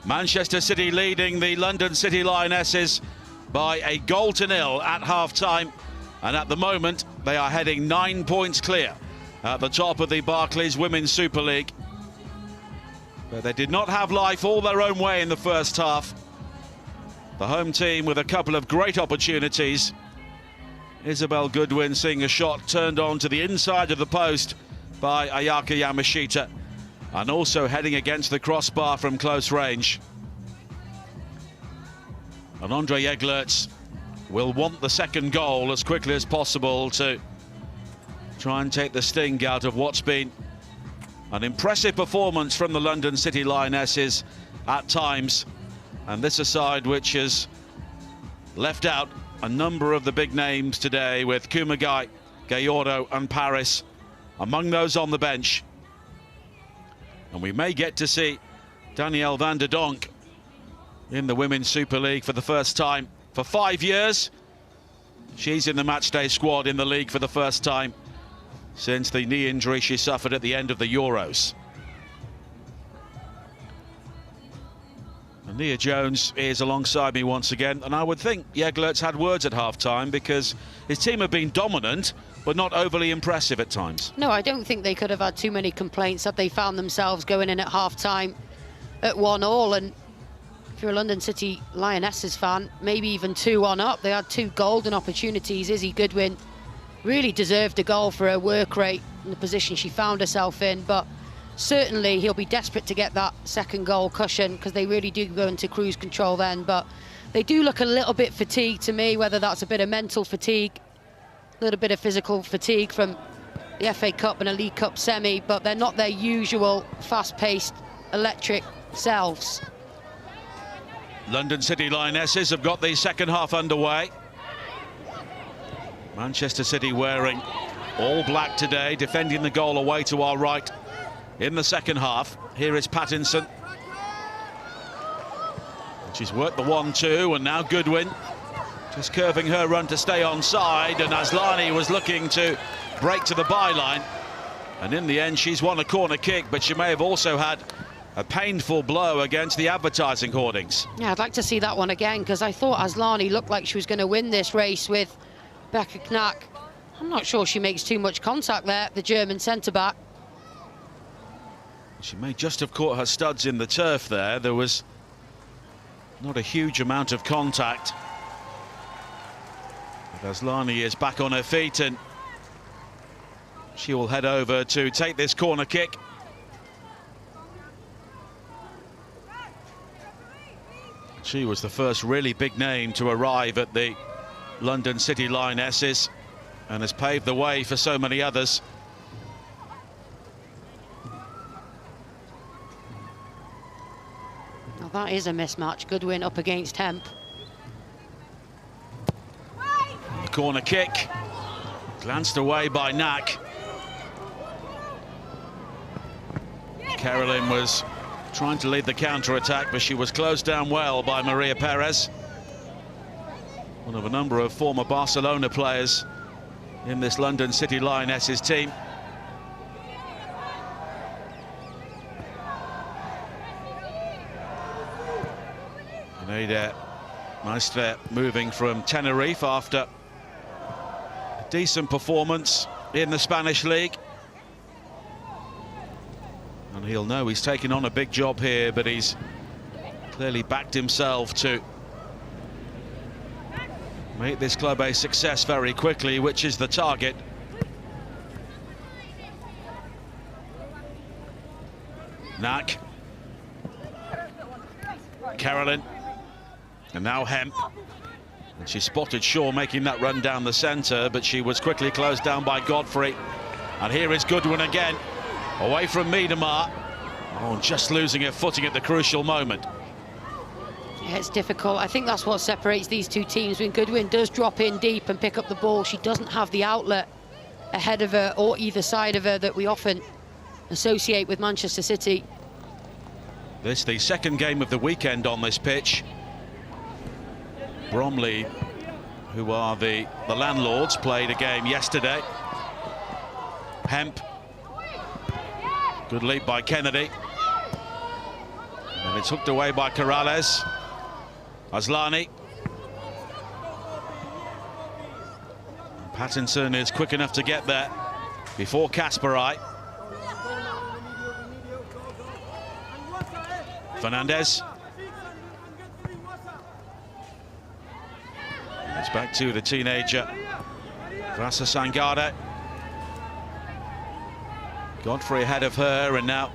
Manchester City leading the London City Lionesses by a 0-0 at half-time, and at the moment they are heading 9 points clear at the top of the Barclays Women's Super League. But they did not have life all their own way in the first half. The home team with a couple of great opportunities. Isabel Goodwin seeing a shot turned on to the inside of the post by Ayaka Yamashita, and also heading against the crossbar from close range. And Andre Eglerts will want the second goal as quickly as possible to try and take the sting out of what's been an impressive performance from the London City Lionesses at times. And this a side which has left out a number of the big names today, with Kumagai, Gayoro and Paris among those on the bench. And we may get to see Danielle van der Donk in the Women's Super League for the first time for 5 years. She's in the matchday squad in the league for the first time since the knee injury she suffered at the end of the Euros. And Nia Jones is alongside me once again, and I would think Eglerts had words at half-time, because his team have been dominant but not overly impressive at times. No, I don't think they could have had too many complaints that they found themselves going in at half-time at 1-1. And if you're a London City Lionesses fan, maybe even 2-1 up. They had two golden opportunities. Izzy Goodwin really deserved a goal for her work rate in the position she found herself in, but certainly he'll be desperate to get that second goal cushion, because they really do go into cruise control then. But they do look a little bit fatigued to me, whether that's a bit of mental fatigue, a little bit of physical fatigue from the FA Cup and a League Cup semi, but they're not their usual fast-paced, electric selves. London City Lionesses have got the second half underway. Manchester City wearing all black today, defending the goal away to our right in the second half. Here is Pattinson. She's worked the 1-2, and now Goodwin just curving her run to stay onside, and Aslani was looking to break to the byline, and in the end she's won a corner kick, but she may have also had a painful blow against the advertising hoardings. Yeah, I'd like to see that one again, because I thought Aslani looked like she was going to win this race with Becca Knack. I'm not sure she makes too much contact there, the German centre-back. She may just have caught her studs in the turf there. There was not a huge amount of contact. But Aslani is back on her feet and she will head over to take this corner kick. She was the first really big name to arrive at the London City Lionesses and has paved the way for so many others. Now that is a mismatch. Goodwin up against Hemp. The corner kick, glanced away by Knack. Carolyn was trying to lead the counter-attack, but she was closed down well by Maria Perez, one of a number of former Barcelona players in this London City Lionesses team. Neida Maestre moving from Tenerife after a decent performance in the Spanish league. And he'll know he's taken on a big job here, but he's clearly backed himself to make this club a success very quickly, which is the target. Knack. Carolyn. And now Hemp. And she spotted Shaw making that run down the centre, but she was quickly closed down by Godfrey. And here is Goodwin again. Away from Miedemar. Oh, just losing her footing at the crucial moment. Yeah, it's difficult. I think that's what separates these two teams. When Goodwin does drop in deep and pick up the ball, she doesn't have the outlet ahead of her or either side of her that we often associate with Manchester City. This the second game of the weekend on this pitch. Bromley, who are the landlords, played a game yesterday. Hemp. Good lead by Kennedy. And it's hooked away by Corrales. Aslani. And Pattinson is quick enough to get there before Kasparai. Fernandez. And it's back to the teenager Vasa Sangare. Godfrey ahead of her, and now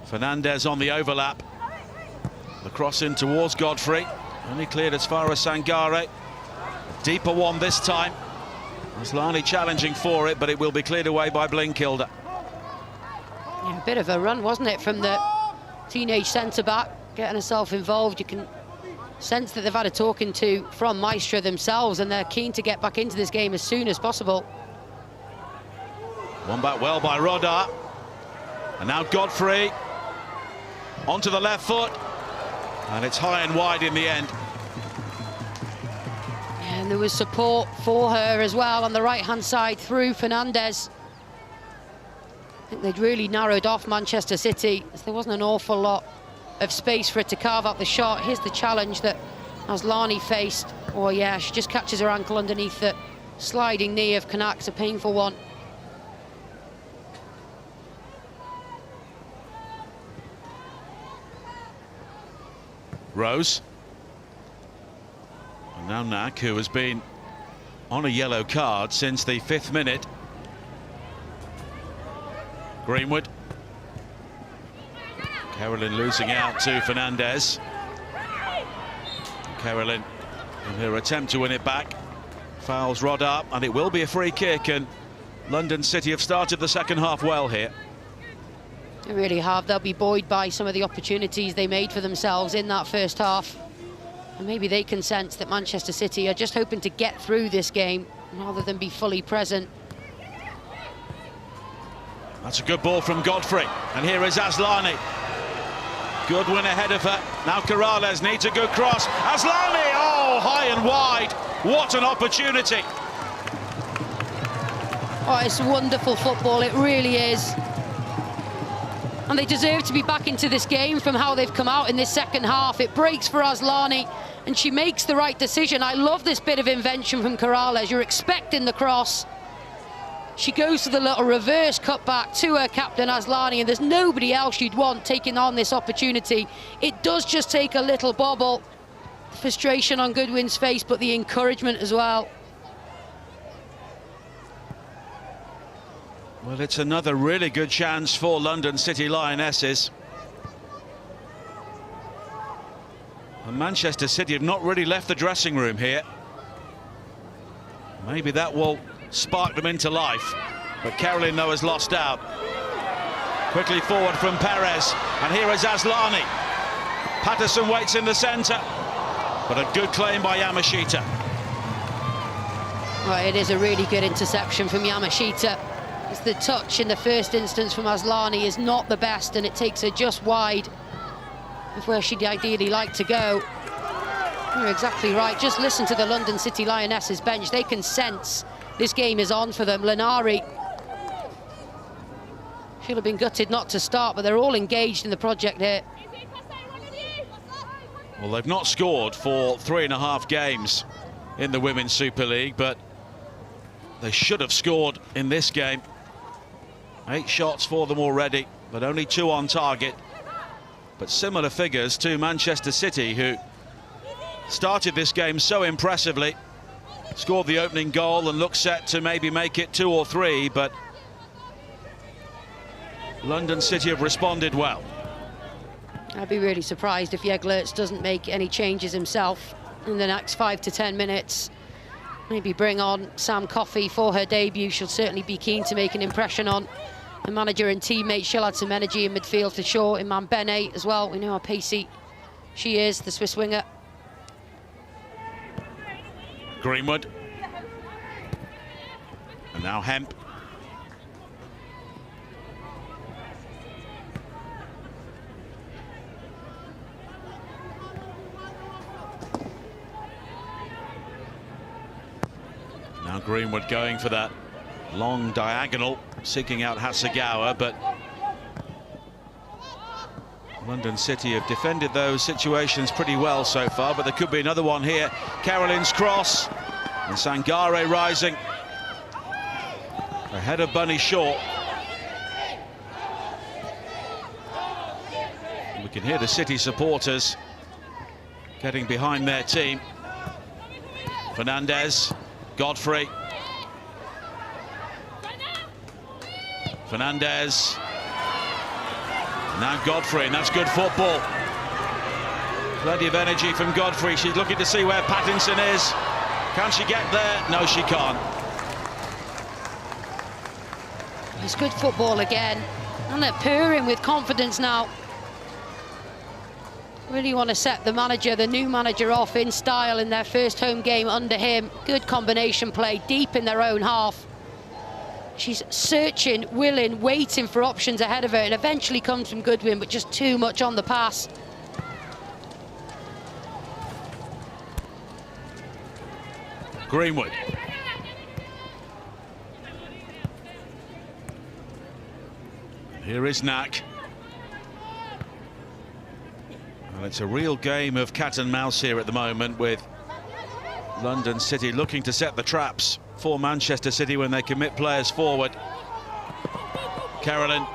Fernandez on the overlap. The cross in towards Godfrey, only cleared as far as Sangare. A deeper one this time. Aslani challenging for it, but it will be cleared away by Blinkilde. Yeah, a bit of a run, wasn't it, from the teenage centre-back, getting herself involved. You can sense that they've had a talking to from Maestre themselves, and they're keen to get back into this game as soon as possible. Won back well by Rodar. And now Godfrey onto the left foot. And it's high and wide in the end. Yeah, and there was support for her as well on the right-hand side through Fernandez. I think they'd really narrowed off Manchester City, as there wasn't an awful lot of space for her to carve out the shot. Here's the challenge that Aslani faced. Oh yeah, she just catches her ankle underneath the sliding knee of Knack. It's a painful one. Rose. And now Knack, who has been on a yellow card since the 5th minute. Greenwood. Carolyn losing out to Fernandez. Carolyn, in her attempt to win it back, fouls Rodar, and it will be a free kick, and London City have started the second half well here. They really have. They'll be buoyed by some of the opportunities they made for themselves in that first half. And maybe they can sense that Manchester City are just hoping to get through this game rather than be fully present. That's a good ball from Godfrey. And here is Aslani. Goodwin ahead of her. Now Corrales needs a good cross. Aslani! Oh, high and wide. What an opportunity. Oh, it's wonderful football. It really is. And they deserve to be back into this game from how they've come out in this second half. It breaks for Aslani, and she makes the right decision. I love this bit of invention from Corrales. You're expecting the cross, She goes to the little reverse cutback to her captain Aslani, and there's nobody else you'd want taking on this opportunity. It does just take a little bobble. Frustration on Goodwin's face, but the encouragement as well. Well, it's another really good chance for London City Lionesses. And Manchester City have not really left the dressing room here. Maybe that will spark them into life. But Carolyn, though, has lost out. Quickly forward from Perez. And here is Aslani. Patterson waits in the centre. But a good claim by Yamashita. Well, it is a really good interception from Yamashita. It's the touch in the first instance from Aslani is not the best, and it takes her just wide of where she'd ideally like to go. You're exactly right. Just listen to the London City Lionesses bench. They can sense this game is on for them. Lenari should have been gutted not to start, but they're all engaged in the project here. Well, they've not scored for 3.5 games in the Women's Super League, but they should have scored in this game. 8 shots for them already, but only 2 on target. But similar figures to Manchester City, who started this game so impressively, scored the opening goal and looked set to maybe make it 2 or 3, but London City have responded well. I'd be really surprised if Jeglerts doesn't make any changes himself in the next 5 to 10 minutes. Maybe bring on Sam Coffey for her debut. She'll certainly be keen to make an impression on the manager and teammates. She'll add some energy in midfield for sure. Iman Bene as well. We know how pacey she is, the Swiss winger. Greenwood. And now Hemp. Now Greenwood going for that long diagonal, seeking out Hasegawa, but London City have defended those situations pretty well so far, but there could be another one here. Carolyn's cross, and Sangare rising ahead of Bunny Shaw. We can hear the City supporters getting behind their team. Fernandez, Godfrey. Fernandez. Now Godfrey, and that's good football. Plenty of energy from Godfrey. She's looking to see where Pattinson is. Can she get there? No, she can't. It's good football again. And they're purring with confidence now. Really want to set the manager, the new manager, off in style in their first home game under him. Good combination play, deep in their own half. She's searching, willing, waiting for options ahead of her, and eventually comes from Goodwin, but just too much on the pass. Greenwood. Here is Knack. Well, it's a real game of cat and mouse here at the moment, with London City looking to set the traps for Manchester City when they commit players forward. Carolyn.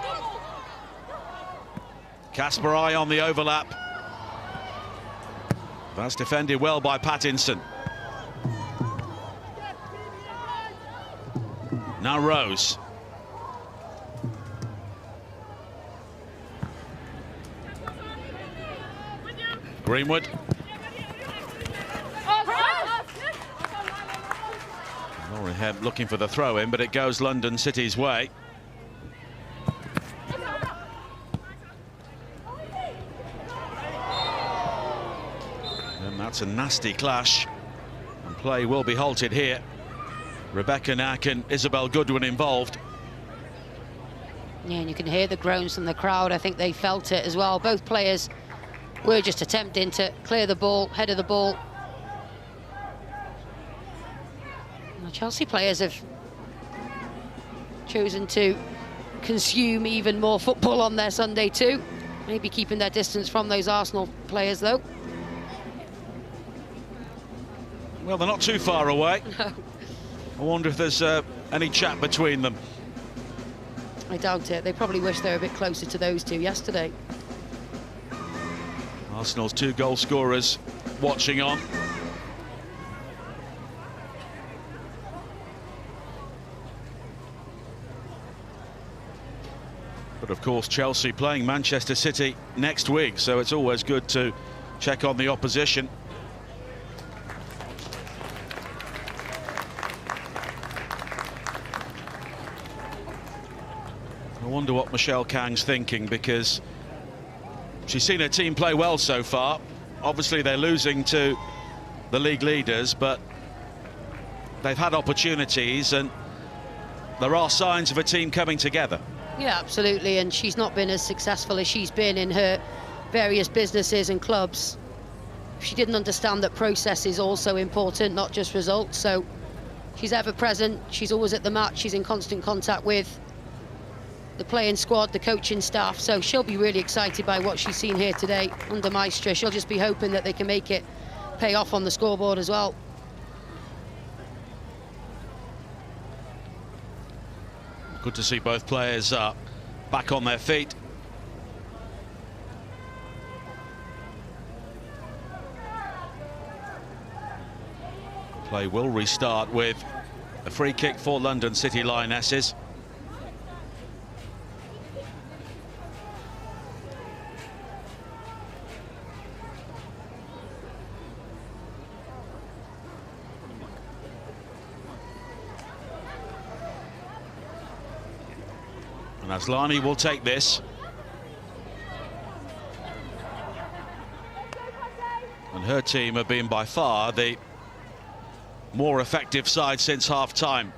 Kasparai on the overlap. That's defended well by Pattinson. Now Rose. Greenwood. Lauren Hemp looking for the throw-in, but it goes London City's way. And that's a nasty clash, and play will be halted here. Rebecca Knack and Isabel Goodwin involved. Yeah, and you can hear the groans from the crowd. I think they felt it as well. Both players were just attempting to clear the ball, head of the ball. And the Chelsea players have chosen to consume even more football on their Sunday too. Maybe keeping their distance from those Arsenal players though. Well, they're not too far away. No. I wonder if there's any chat between them. I doubt it. They probably wish they were a bit closer to those two yesterday. Arsenal's 2 goal scorers watching on. But of course, Chelsea playing Manchester City next week, so it's always good to check on the opposition. I wonder what Michelle Kang's thinking, because she's seen her team play well so far. Obviously, they're losing to the league leaders, but they've had opportunities, and there are signs of a team coming together. Yeah, absolutely, and she's not been as successful as she's been in her various businesses and clubs. She didn't understand that process is also important, not just results, so she's ever present, she's always at the match, she's in constant contact with the playing squad, the coaching staff, so she'll be really excited by what she's seen here today under Maestra. She'll just be hoping that they can make it pay off on the scoreboard as well. Good to see both players back on their feet. Play will restart with a free kick for London City Lionesses. And Aslani will take this. And her team have been by far the more effective side since half-time.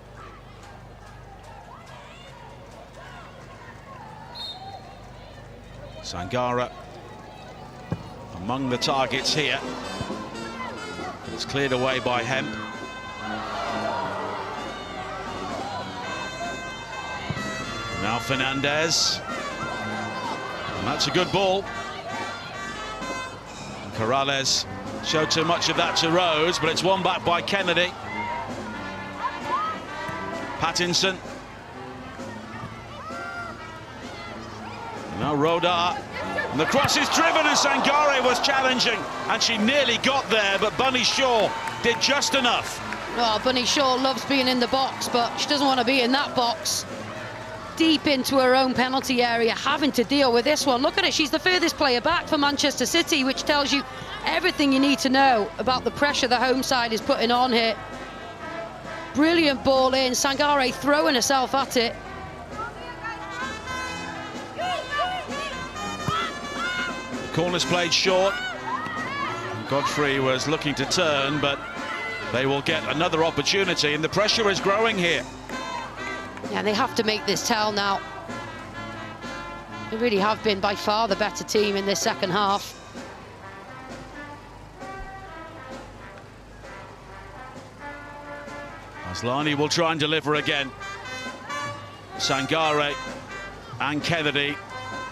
Sangara among the targets here. It's cleared away by Hemp. Now Fernandez, and that's a good ball. Corrales showed too much of that to Rose, but it's won back by Kennedy. Pattinson. Now Rodar, and the cross is driven, and Sangare was challenging, and she nearly got there, but Bunny Shaw did just enough. Oh, Bunny Shaw loves being in the box, but she doesn't want to be in that box. Deep into her own penalty area, having to deal with this one. Look at it, she's the furthest player back for Manchester City, which tells you everything you need to know about the pressure the home side is putting on here. Brilliant ball in, Sangare throwing herself at it. Corner's played short. Godfrey was looking to turn, but they will get another opportunity, and the pressure is growing here. Yeah, they have to make this tell now. They really have been by far the better team in this second half. Aslani will try and deliver again. Sangare and Kennedy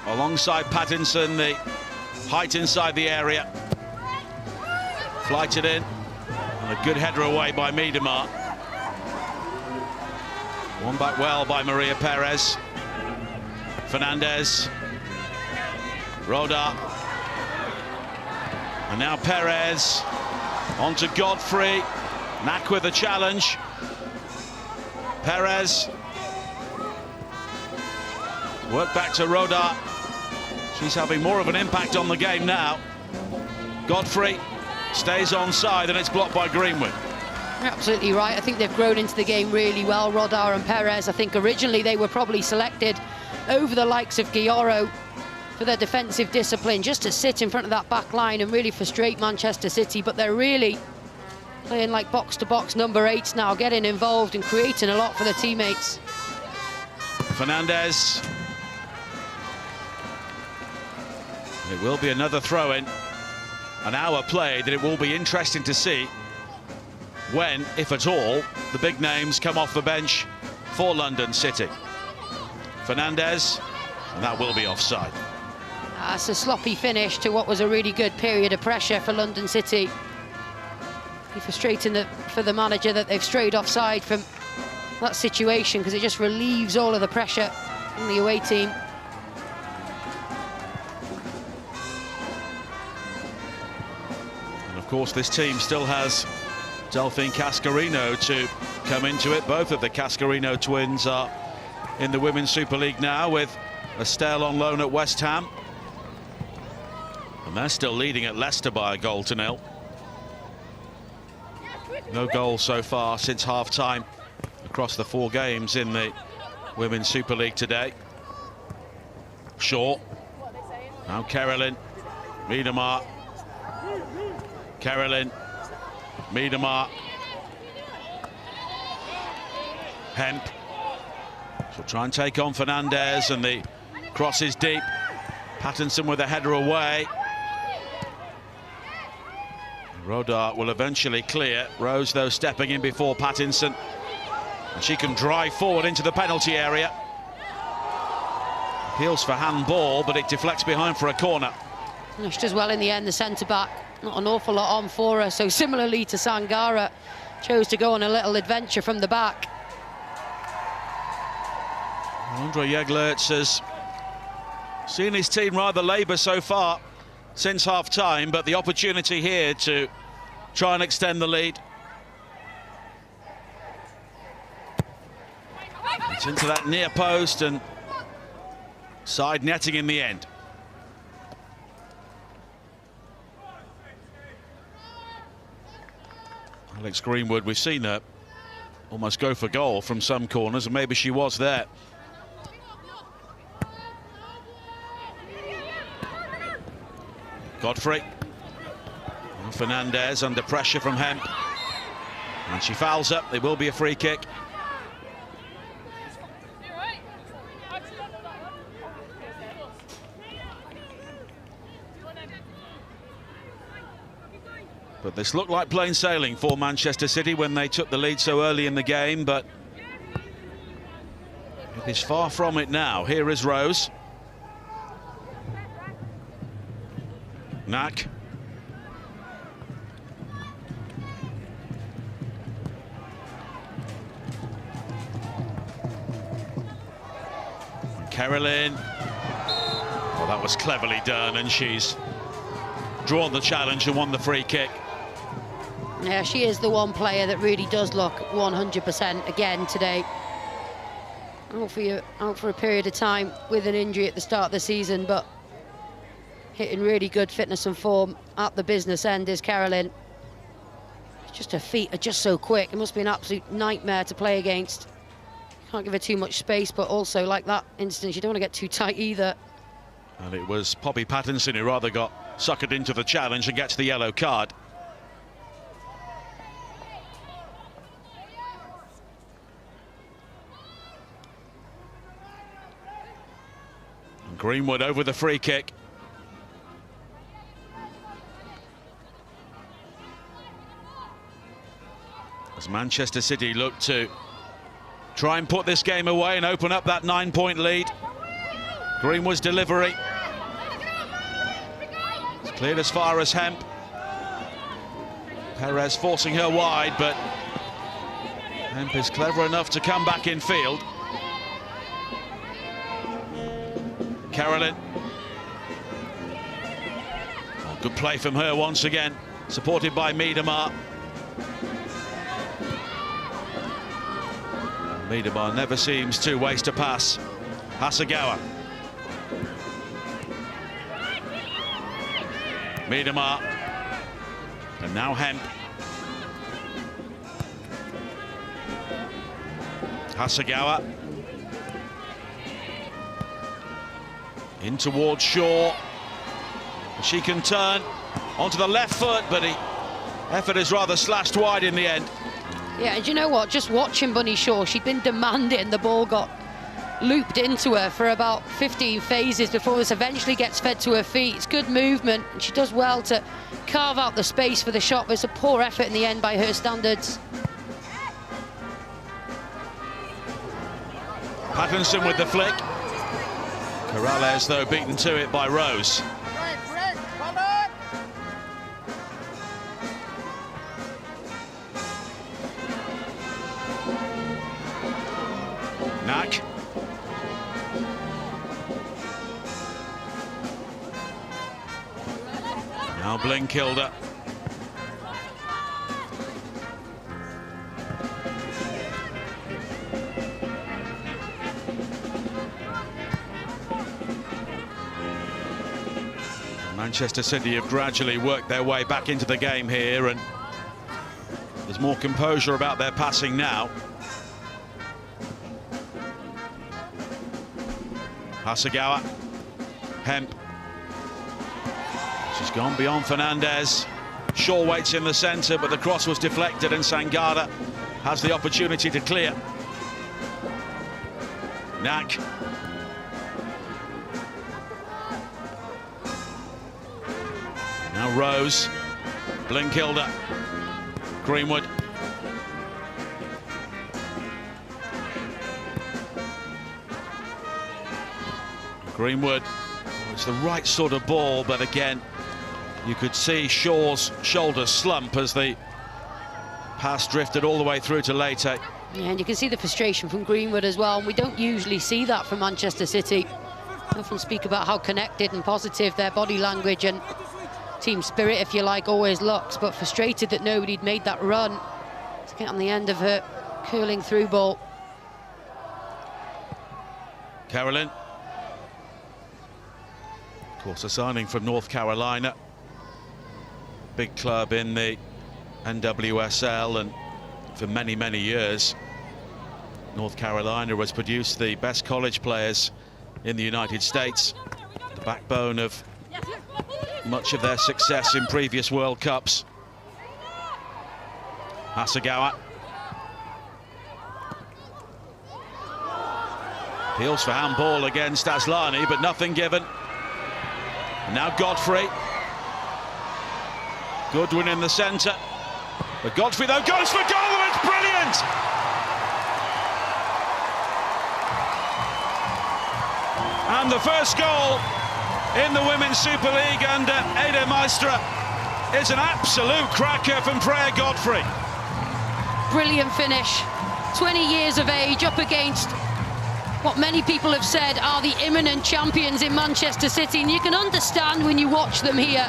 alongside Pattinson, the height inside the area. Flighted in, and a good header away by Miedemar. Won back well by Maria Perez. Fernandez. Roda. And now Perez. On to Godfrey. Knack with the challenge. Perez. Work back to Roda. She's having more of an impact on the game now. Godfrey stays onside, and it's blocked by Greenwood. You're absolutely right. I think they've grown into the game really well, Rodar and Perez. I think originally they were probably selected over the likes of Guilloro for their defensive discipline, just to sit in front of that back line and really frustrate Manchester City, but they're really playing like box-to-box number 8s now, getting involved and creating a lot for their teammates. Fernandez. It will be another throw-in. An hour played, and it will be interesting to see when, if at all, the big names come off the bench for London City. Fernandez, and that will be offside. That's a sloppy finish to what was a really good period of pressure for London City. Be frustrating for the manager that they've strayed offside from that situation, because it just relieves all of the pressure on the away team. And of course, this team still has Delphine Cascarino to come into it. Both of the Cascarino twins are in the Women's Super League now, with Estelle on loan at West Ham. And they're still leading at Leicester by a goal to nil. No goals so far since half-time across the 4 games in the Women's Super League today. Shaw. Now Carolyn. Miedemar. Carolyn. Miedemar. Hemp. She'll try and take on Fernandez, and the cross is deep. Pattinson with a header away. Rodart will eventually clear. Rose, though, stepping in before Pattinson. And she can drive forward into the penalty area. Appeals for handball, but it deflects behind for a corner. She does well in the end, the centre-back. Not an awful lot on for her. So similarly to Sangara, chose to go on a little adventure from the back. Andre Jeglerts has seen his team rather labour so far since half-time, but the opportunity here to try and extend the lead. It's into that near post and side netting in the end. Alex Greenwood, we've seen her almost go for goal from some corners, and maybe she was there. Godfrey. And Fernandez under pressure from Hemp. And she fouls up. There will be a free kick. But this looked like plain sailing for Manchester City when they took the lead so early in the game, but it is far from it now. Here is Rose. Knack. Carolyn. Oh, that was cleverly done, and she's drawn the challenge and won the free kick. Yeah, she is the one player that really does look 100% again today. Out for a period of time with an injury at the start of the season, but hitting really good fitness and form at the business end is Carolyn. Just her feet are just so quick. It must be an absolute nightmare to play against. Can't give her too much space, but also, like that instance, you don't want to get too tight either. And it was Poppy Pattinson who rather got suckered into the challenge and gets the yellow card. And Greenwood over the free kick. As Manchester City look to try and put this game away and open up that 9-point lead. Greenwood's delivery. It's cleared as far as Hemp. Perez forcing her wide, but Hemp is clever enough to come back in field. Carolyn. Oh, good play from her once again, supported by Miedemar. Miedemar never seems to waste a pass. Hasegawa. Miedemar. And now Hemp. Hasegawa. In towards Shaw. She can turn onto the left foot, but the effort is rather slashed wide in the end. Yeah, and you know what? Just watching Bunny Shaw, she'd been demanding. The ball got looped into her for about 15 phases before this eventually gets fed to her feet. It's good movement, and she does well to carve out the space for the shot, but it's a poor effort in the end by her standards. Pattinson with the flick. Corrales, though, beaten to it by Rose. Blinkilder. Manchester City have gradually worked their way back into the game here, and there's more composure about their passing now. Hasegawa, Hemp. She's gone beyond Fernandez. Shaw waits in the centre, but the cross was deflected, and Sangare has the opportunity to clear. Knack. Now Rose, Blinkilder, Greenwood. Greenwood, it's the right sort of ball, but again, you could see Shaw's shoulders slump as the pass drifted all the way through to Leite. Yeah, and you can see the frustration from Greenwood as well, and we don't usually see that from Manchester City. I often speak about how connected and positive their body language and team spirit, if you like, always looks, but frustrated that nobody'd made that run to get on the end of her curling through ball. Carolyn, of course, a signing from North Carolina, big club in the NWSL, and for many, many years North Carolina has produced the best college players in the United States, the backbone of much of their success in previous World Cups. Hasegawa. Appeals for handball against Aslani, but nothing given. And now Godfrey. Goodwin in the centre. But Godfrey, though, goes for goal, and it's brilliant! And the first goal in the Women's Super League under Ede Maestra is an absolute cracker from Freya Godfrey. Brilliant finish. 20 years of age, up against what many people have said are the imminent champions in Manchester City, and you can understand when you watch them here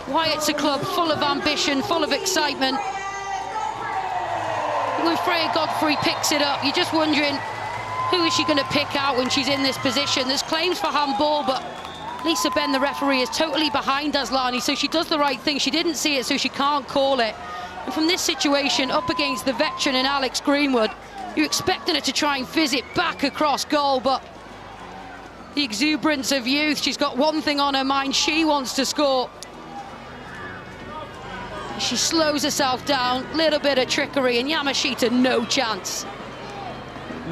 why it's a club full of ambition, full of excitement. When Freya Godfrey picks it up, you're just wondering, who is she going to pick out when she's in this position? There's claims for handball, but Lisa Ben, the referee, is totally behind Aslani, so she does the right thing. She didn't see it, so she can't call it. And from this situation, up against the veteran in Alex Greenwood, you're expecting her to try and fizz it back across goal, but the exuberance of youth, she's got one thing on her mind: she wants to score. She slows herself down, little bit of trickery, and Yamashita, no chance.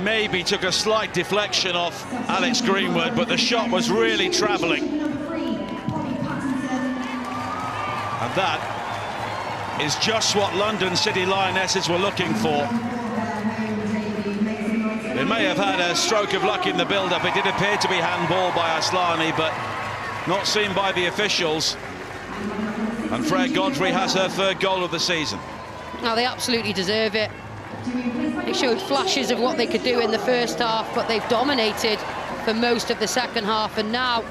Maybe took a slight deflection off Alex Greenwood, but the shot was really travelling. And that is just what London City Lionesses were looking for. They may have had a stroke of luck in the build-up. It did appear to be handball by Aslani, but not seen by the officials. And Freya Godfrey has her third goal of the season. Now, they absolutely deserve it. They showed flashes of what they could do in the first half, but they've dominated for most of the second half. And now,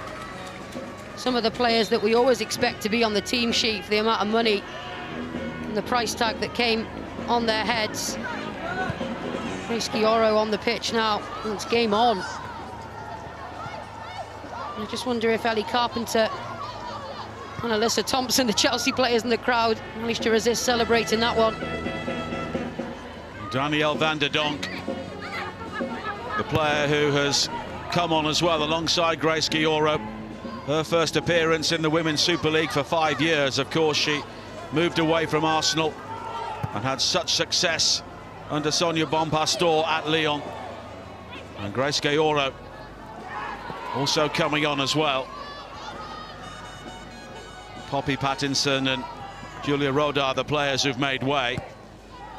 some of the players that we always expect to be on the team sheet for the amount of money and the price tag that came on their heads. Oro on the pitch now, and it's game on. I just wonder if Ellie Carpenter and Alyssa Thompson, the Chelsea players in the crowd, managed to resist celebrating that one. Danielle van der Donk, the player who has come on as well alongside Grace Gioro. Her first appearance in the Women's Super League for 5 years. Of course, she moved away from Arsenal and had such success under Sonia Bonpastor at Lyon. And Grace Gioro also coming on as well. Poppy Pattinson and Julia Rodar, the players who've made way.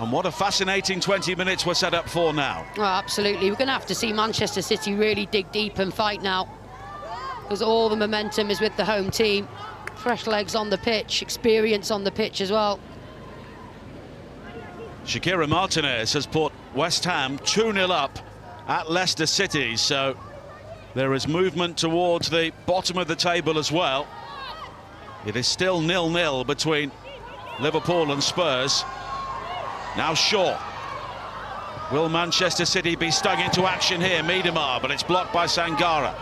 And what a fascinating 20 minutes we're set up for now. Oh, absolutely. We're going to have to see Manchester City really dig deep and fight now, because all the momentum is with the home team. Fresh legs on the pitch, experience on the pitch as well. Shakira Martinez has put West Ham 2-0 up at Leicester City, so there is movement towards the bottom of the table as well. It is still 0-0 between Liverpool and Spurs. Now Shaw. Will Manchester City be stung into action here? Miedemar, but it's blocked by Sangara.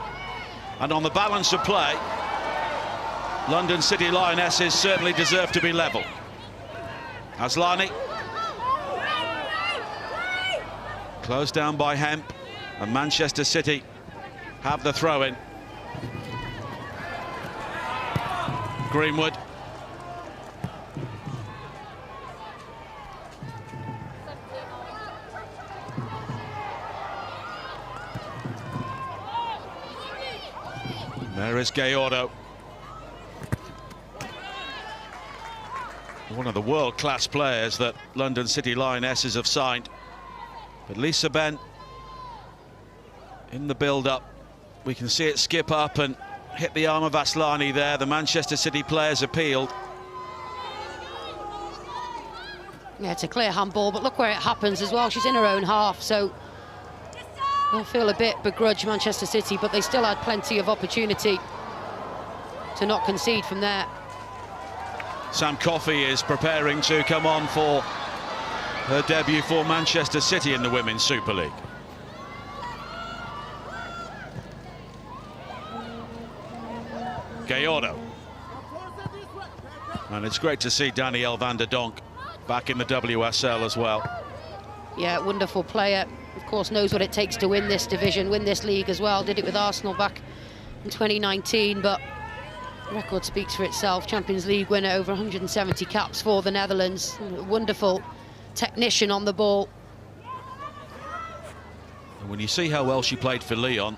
And on the balance of play, London City Lionesses certainly deserve to be level. Aslani. Closed down by Hemp, and Manchester City have the throw-in. Greenwood. There is Gallardo. One of the world-class players that London City Lionesses have signed. But Lisa Ben in the build-up. We can see it skip up and hit the arm of Aslani there. The Manchester City players appealed. Yeah, it's a clear handball, but look where it happens as well. She's in her own half, so they'll feel a bit begrudged, Manchester City, but they still had plenty of opportunity to not concede from there. Sam Coffey is preparing to come on for her debut for Manchester City in the Women's Super League. Gallardo. And it's great to see Danielle van der Donk back in the WSL as well. Yeah, wonderful player. Of course, knows what it takes to win this division, win this league as well. Did it with Arsenal back in 2019, but the record speaks for itself. Champions League winner, over 170 caps for the Netherlands. Wonderful technician on the ball. And when you see how well she played for Lyon,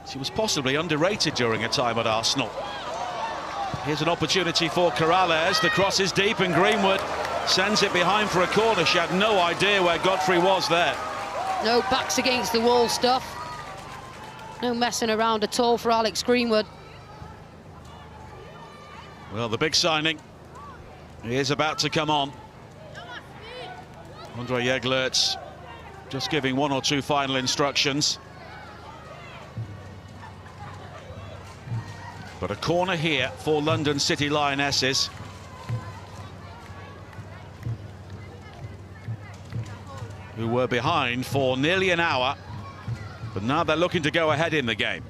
she was possibly underrated during her time at Arsenal. Here's an opportunity for Corrales. The cross is deep and Greenwood sends it behind for a corner. She had no idea where Godfrey was there. No backs against the wall stuff. No messing around at all for Alex Greenwood. Well, the big signing is about to come on. Andre Jeglerts just giving one or two final instructions. But a corner here for London City Lionesses. Who were behind for nearly an hour, but now they're looking to go ahead in the game.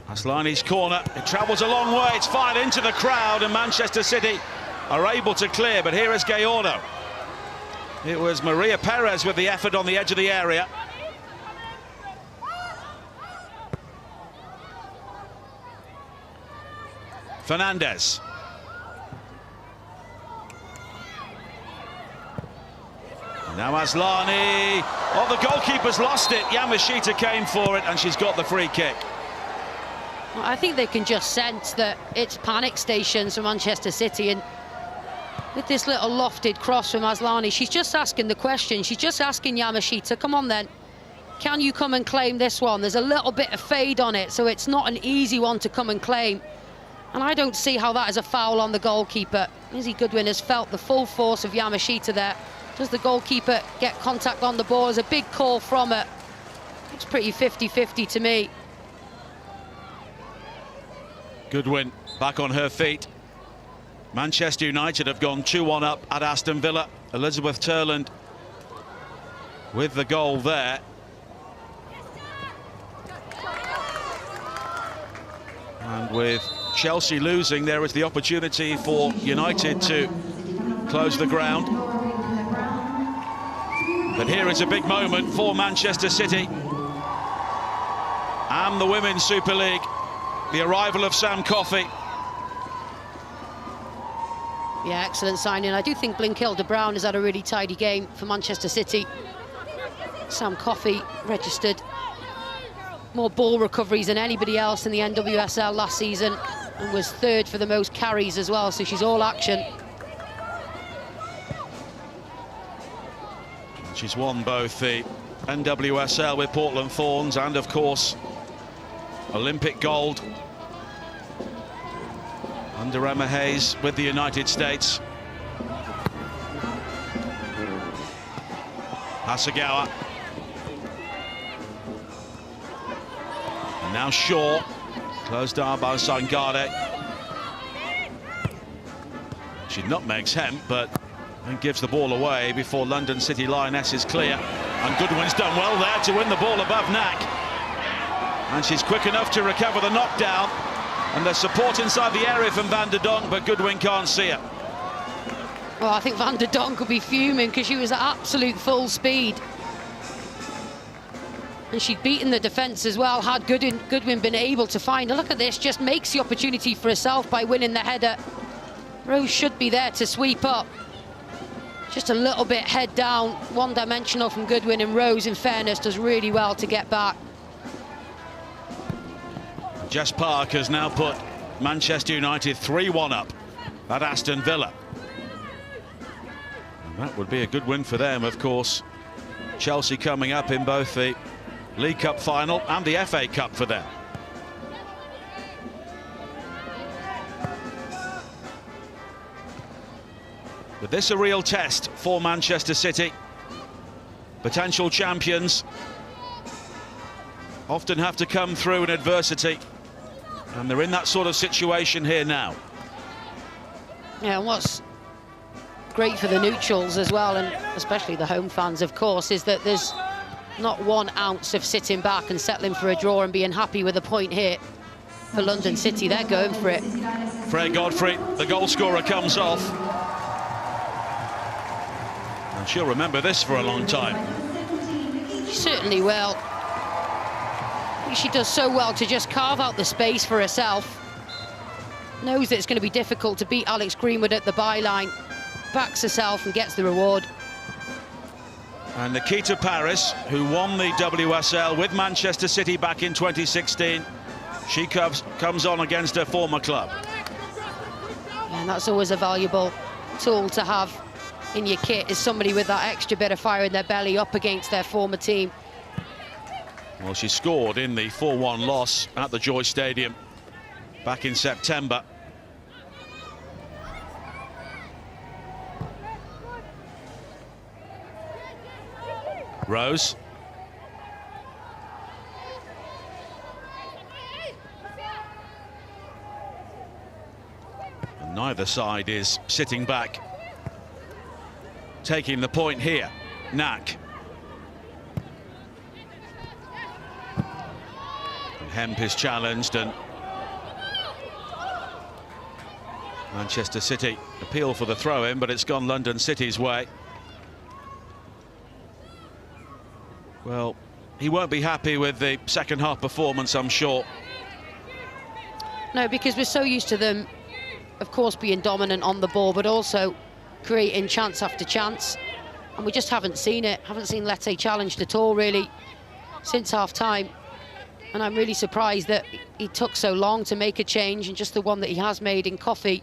Aslani's corner, it travels a long way, it's fired into the crowd, and Manchester City are able to clear, but here is Gallardo. It was Maria Perez with the effort on the edge of the area. Fernandez. Now Aslani. Oh, the goalkeeper's lost it. Yamashita came for it, and she's got the free kick. Well, I think they can just sense that it's panic stations for Manchester City, and with this little lofted cross from Aslani, she's just asking the question. She's just asking Yamashita, come on then, can you come and claim this one? There's a little bit of fade on it, so it's not an easy one to come and claim. And I don't see how that is a foul on the goalkeeper. Izzy Goodwin has felt the full force of Yamashita there. Does the goalkeeper get contact on the ball? There's a big call from her. It's pretty 50-50 to me. Goodwin back on her feet. Manchester United have gone 2-1 up at Aston Villa. Elizabeth Turland with the goal there. And with Chelsea losing, there is the opportunity for United to close the ground. But here is a big moment for Manchester City and the Women's Super League. The arrival of Sam Coffey. Yeah, excellent signing. I do think Blinkilde Brown has had a really tidy game for Manchester City. Sam Coffey registered more ball recoveries than anybody else in the NWSL last season, and was third for the most carries as well, so she's all action. She's won both the NWSL with Portland Thorns and, of course, Olympic gold under Emma Hayes with the United States. Hasegawa. Now Shaw, closed down by Sangare. She nutmegs Hemp, but then gives the ball away before London City Lionesses clear. And Goodwin's done well there to win the ball above Knack. And she's quick enough to recover the knockdown. And there's support inside the area from Van der Donk, but Goodwin can't see it. Well, I think Van der Donk could be fuming because she was at absolute full speed. And she'd beaten the defence as well, had Goodwin been able to find her. Look at this, just makes the opportunity for herself by winning the header. Rose should be there to sweep up. Just a little bit head down, one-dimensional from Goodwin, and Rose, in fairness, does really well to get back. Jess Park has now put Manchester United 3-1 up at Aston Villa. And that would be a good win for them, of course. Chelsea coming up in both the League Cup final and the FA Cup for them. But this is a real test for Manchester City. Potential champions often have to come through in adversity, and they're in that sort of situation here now. Yeah, and what's great for the neutrals as well, and especially the home fans, of course, is that there's not 1 ounce of sitting back and settling for a draw and being happy with a point here. For London City, they're going for it. Freya Godfrey, the goal scorer, comes off. And she'll remember this for a long time. She certainly will. She does so well to just carve out the space for herself. Knows that it's going to be difficult to beat Alex Greenwood at the byline. Backs herself and gets the reward. And Nikita Paris, who won the WSL with Manchester City back in 2016, she comes on against her former club. And that's always a valuable tool to have in your kit, is somebody with that extra bit of fire in their belly up against their former team. Well, she scored in the 4-1 loss at the Joy Stadium back in September. Rose. And neither side is sitting back, taking the point here. Knack. And Hemp is challenged, and Manchester City appeal for the throw-in, but it's gone London City's way. Well, he won't be happy with the second half performance, I'm sure. No, because we're so used to them, of course, being dominant on the ball, but also creating chance after chance. And we just haven't seen it. Haven't seen Lete challenged at all, really, since half-time. And I'm really surprised that he took so long to make a change, and just the one that he has made in Coffey.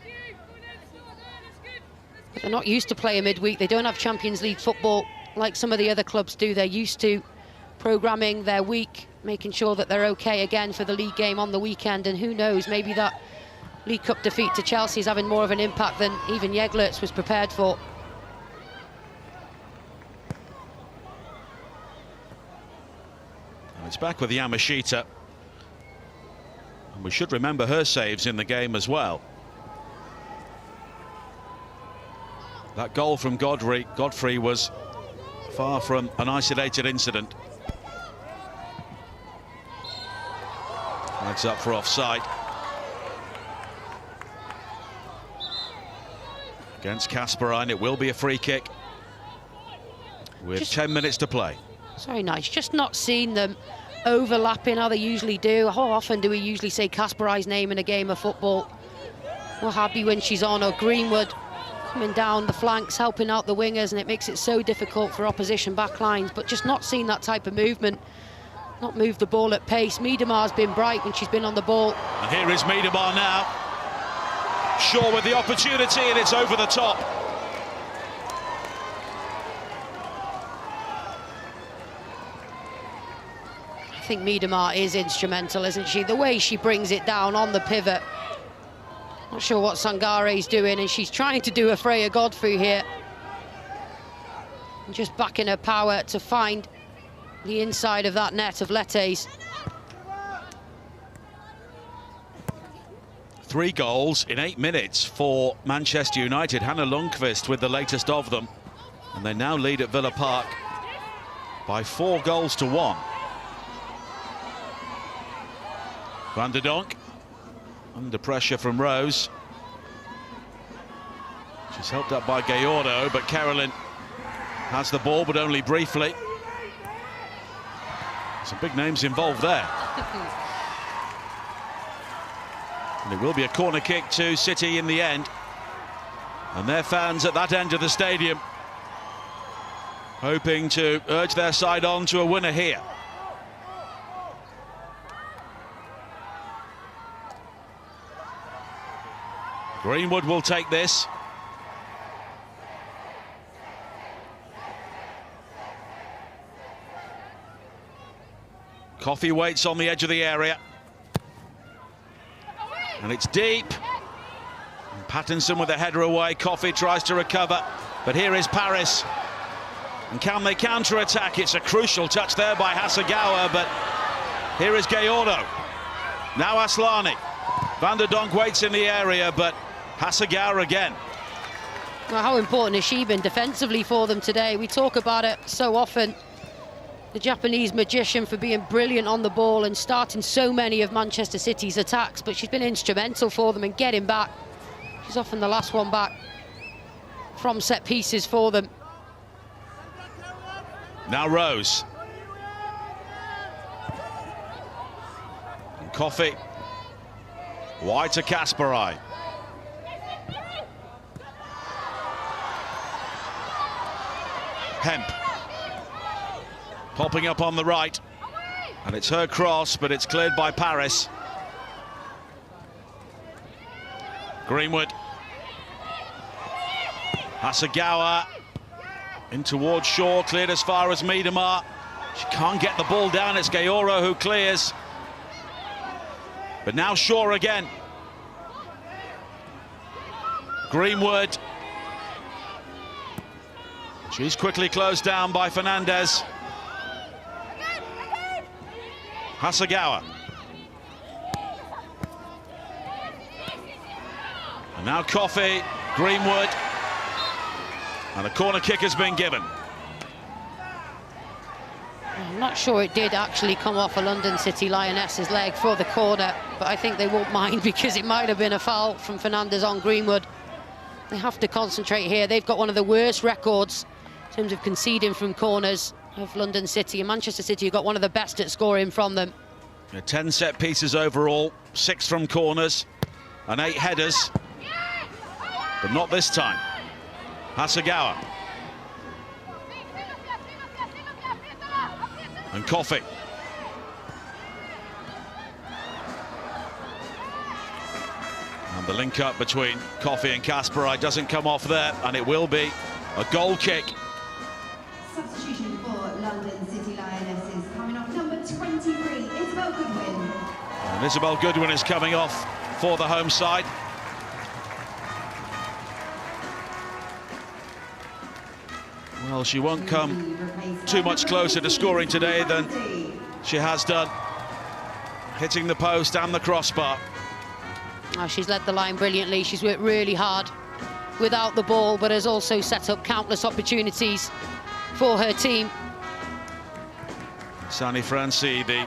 But they're not used to playing midweek. They don't have Champions League football like some of the other clubs do. They're used to programming their week, making sure that they're okay again for the league game on the weekend. And who knows, maybe that League Cup defeat to Chelsea is having more of an impact than even Jeglerts was prepared for. And it's back with Yamashita. And we should remember her saves in the game as well. That goal from Godfrey was far from an isolated incident. Flags up for offside. Against Kasparine, it will be a free kick with 10 minutes to play. Sorry, nice. Just not seeing them overlapping how they usually do. How often do we usually say Kasparine's name in a game of football? We're happy when she's on, or Greenwood coming down the flanks, helping out the wingers, and it makes it so difficult for opposition backlines. But just not seeing that type of movement, not move the ball at pace. Miedemar's been bright when she's been on the ball. And here is Miedemar now. Shaw with the opportunity, and it's over the top. I think Miedemar is instrumental, isn't she? The way she brings it down on the pivot. Not sure what Sangare's doing, and she's trying to do a Freya Godfrey here. And just backing her power to find the inside of that net of Lete's. 3 goals in 8 minutes for Manchester United. Hannah Lundqvist with the latest of them. And they now lead at Villa Park by 4 goals to 1. Van der Donk under pressure from Rose. She's helped up by Gayordo, but Carolyn has the ball, but only briefly. Some big names involved there. And it will be a corner kick to City in the end. And their fans at that end of the stadium hoping to urge their side on to a winner here. Greenwood will take this. Coffey waits on the edge of the area. And it's deep. And Pattinson with a header away. Coffey tries to recover. But here is Paris. And can they counter-attack? It's a crucial touch there by Hasegawa. But here is Gayordo. Now Aslani. Van der Donk waits in the area, but Hasegawa again. Well, how important has she been defensively for them today? We talk about it so often. The Japanese magician for being brilliant on the ball and starting so many of Manchester City's attacks, but she's been instrumental for them in getting back. She's often the last one back from set pieces for them. Now Rose. And Coffey. Wide to Kasparai. Hemp. Popping up on the right. And it's her cross, but it's cleared by Paris. Greenwood. Hasegawa in towards Shaw, cleared as far as Miedemar. She can't get the ball down, it's Gayordo who clears. But now Shaw again. Greenwood. She's quickly closed down by Fernandez. Hasegawa. And now Coffey, Greenwood. And a corner kick has been given. I'm not sure it did actually come off a London City Lionesses leg for the corner, but I think they won't mind because it might have been a foul from Fernandez on Greenwood. They have to concentrate here. They've got one of the worst records in terms of conceding from corners of London City, and Manchester City have got one of the best at scoring from them. 10 set pieces overall, 6 from corners and 8 headers, but not this time. Hasegawa. And Coffey. And the link up between Coffey and Kasparai doesn't come off there, and it will be a goal kick. Substitution for London City Lionesses, coming off number 23, Goodwin. And Isabel Goodwin is coming off for the home side. Well, she won't come too much closer to scoring today than she has done, hitting the post and the crossbar. Oh, she's led the line brilliantly. She's worked really hard without the ball, but has also set up countless opportunities for her team. Sani Franci, the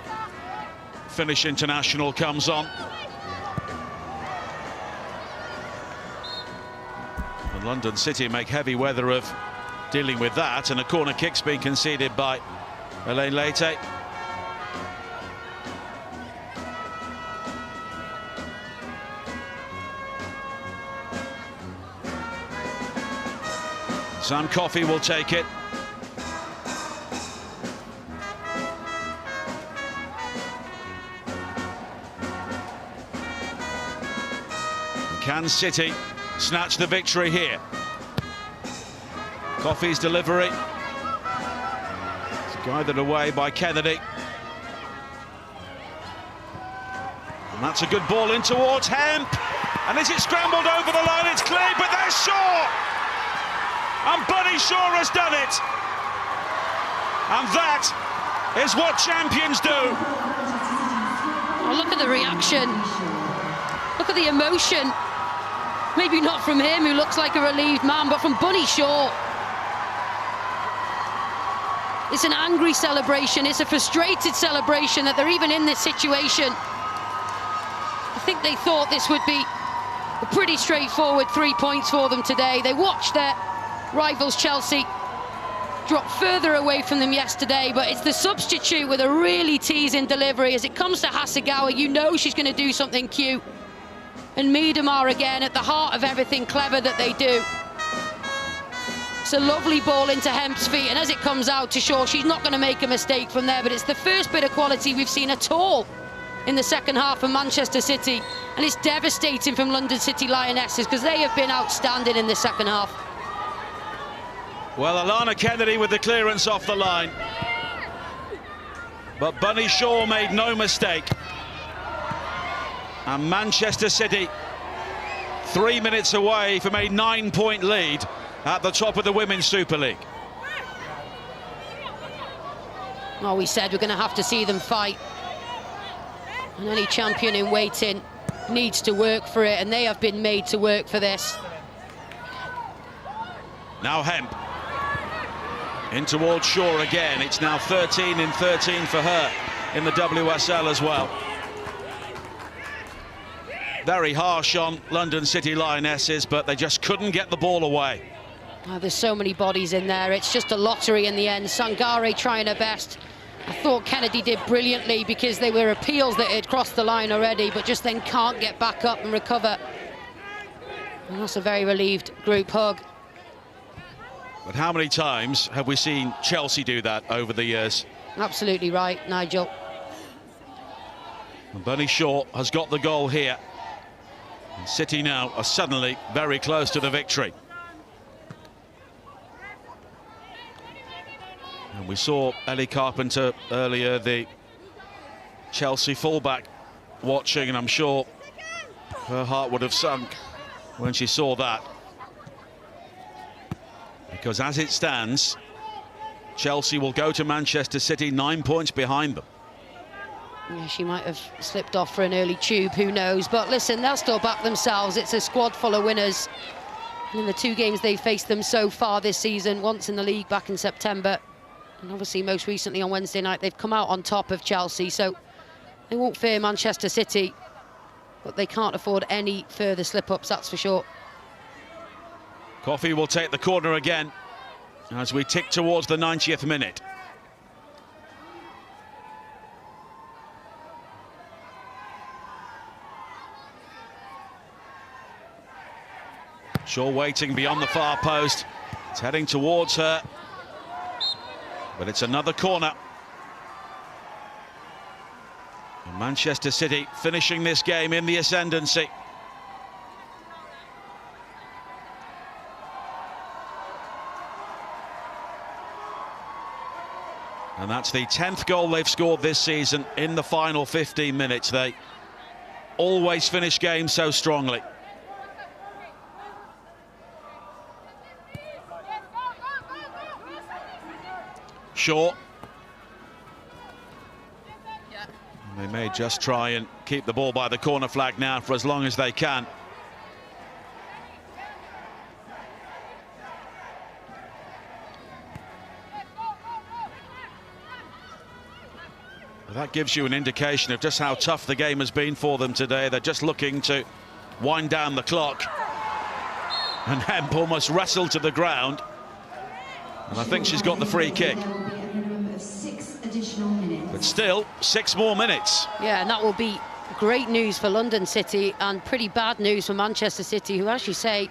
Finnish international, comes on. And London City make heavy weather of dealing with that, and a corner kick's been conceded by Elaine Leite. Sam Coffey will take it. Can City snatch the victory here? Coffey's delivery. It's guided away by Kennedy. And that's a good ball in towards Hemp. And is it scrambled over the line? It's cleared, but there's Shaw! And Buddy Shaw has done it. And that is what champions do. Oh, look at the reaction. Look Look at the emotion. Maybe not from him, who looks like a relieved man, but from Bunny Shaw. It's an angry celebration. It's a frustrated celebration that they're even in this situation. I think they thought this would be a pretty straightforward 3 points for them today. They watched their rivals Chelsea drop further away from them yesterday, but it's the substitute with a really teasing delivery. As it comes to Hasegawa, you know she's going to do something cute. And Miedemar again at the heart of everything clever that they do. It's a lovely ball into Hemp's feet, and as it comes out to Shaw, she's not going to make a mistake from there, but it's the first bit of quality we've seen at all in the second half of Manchester City, and it's devastating from London City Lionesses because they have been outstanding in the second half. Well, Alana Kennedy with the clearance off the line, but Bunny Shaw made no mistake. And Manchester City 3 minutes away from a 9-point lead at the top of the Women's Super League. Well, we said we're going to have to see them fight. And any champion in waiting needs to work for it, and they have been made to work for this. Now Hemp. In towards Shaw again. It's now 13 in 13 for her in the WSL as well. Very harsh on London City Lionesses, but they just couldn't get the ball away. Oh, there's so many bodies in there. It's just a lottery in the end. Sangare trying her best. I thought Kennedy did brilliantly because they were appeals that had crossed the line already, but just then can't get back up and recover. And that's a very relieved group hug. But how many times have we seen Chelsea do that over the years? Absolutely right, Nigel. And Bunny Shaw has got the goal here. And City now are suddenly very close to the victory. And we saw Ellie Carpenter earlier, the Chelsea fullback, watching, and I'm sure her heart would have sunk when she saw that. Because as it stands, Chelsea will go to Manchester City 9 points behind them. Yeah, she might have slipped off for an early tube, who knows. But listen, they'll still back themselves. It's a squad full of winners. And in the 2 games they've faced them so far this season, once in the league back in September, and obviously most recently on Wednesday night, they've come out on top of Chelsea. So they won't fear Manchester City, but they can't afford any further slip-ups, that's for sure. Coffey will take the corner again as we tick towards the 90th minute. Shaw waiting beyond the far post. It's heading towards her, but it's another corner. And Manchester City finishing this game in the ascendancy. And that's the 10th goal they've scored this season in the final 15 minutes. They always finish games so strongly. Shaw. They may just try and keep the ball by the corner flag now for as long as they can. That gives you an indication of just how tough the game has been for them today. They're just looking to wind down the clock. And Hemp almost wrestled to the ground. And I think she's got the free kick. But still, 6 more minutes. Yeah, and that will be great news for London City and pretty bad news for Manchester City, who, as you say,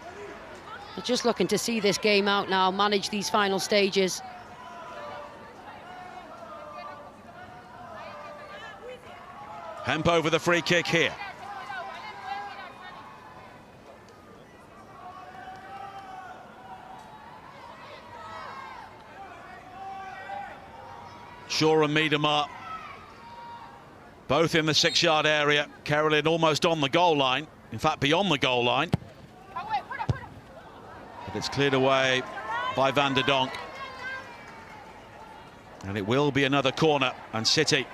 are just looking to see this game out now, manage these final stages. Hemp over the free kick here. Shaw and Miedemar both in the 6-yard area. Carolyn almost on the goal line, in fact beyond the goal line. But it's cleared away by Van der Donk. And it will be another corner, and City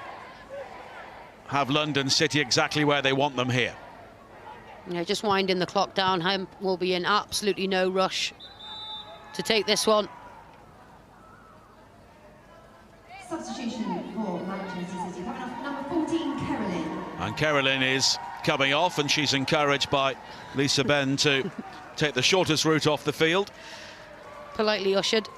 have London City exactly where they want them here. You know, just winding the clock down. Hemp will be in absolutely no rush to take this one. Substitution for Manchester City, coming off number 14, Carolyn. And Carolyn is coming off, and she's encouraged by Lisa Ben to take the shortest route off the field. Politely ushered.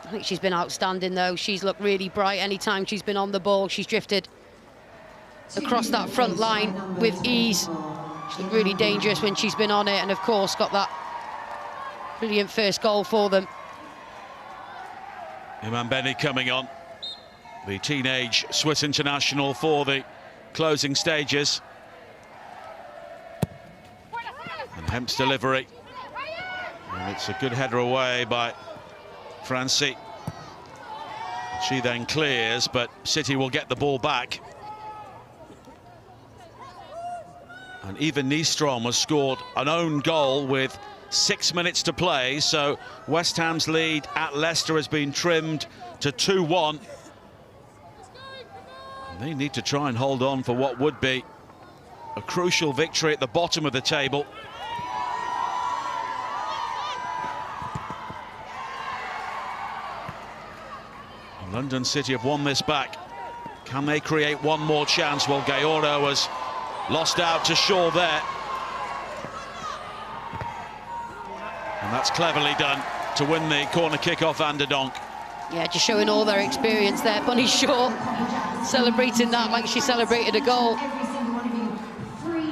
I think she's been outstanding, though. She's looked really bright anytime she's been on the ball. She's drifted across that front line with ease. She's really dangerous when she's been on it, and of course got that brilliant first goal for them. Iman Benny coming on, the teenage Swiss international for the closing stages. And Hemp's delivery. And it's a good header away by Francie. She then clears, but City will get the ball back. And even Nystrom has scored an own goal with 6 minutes to play, so West Ham's lead at Leicester has been trimmed to 2-1. They need to try and hold on for what would be a crucial victory at the bottom of the table. And London City have won this back. Can they create one more chance? Well, Gayordo has lost out to Shaw there. And that's cleverly done to win the corner kick off Van der Donk. Yeah, just showing all their experience there. Bunny Shaw celebrating that like she celebrated a goal.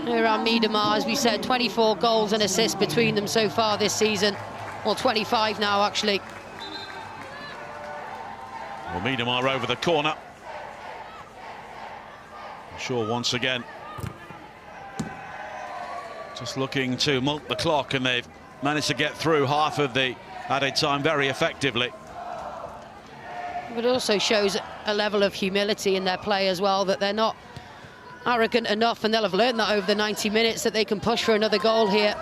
Around Miedema, as we said, 24 goals and assists between them so far this season. Well, 25 now, actually. Well, Miedema over the corner. Shaw once again just looking to milk the clock, and they've managed to get through half of the added time very effectively. But it also shows a level of humility in their play as well, that they're not arrogant enough, and they'll have learned that over the 90 minutes that they can push for another goal here.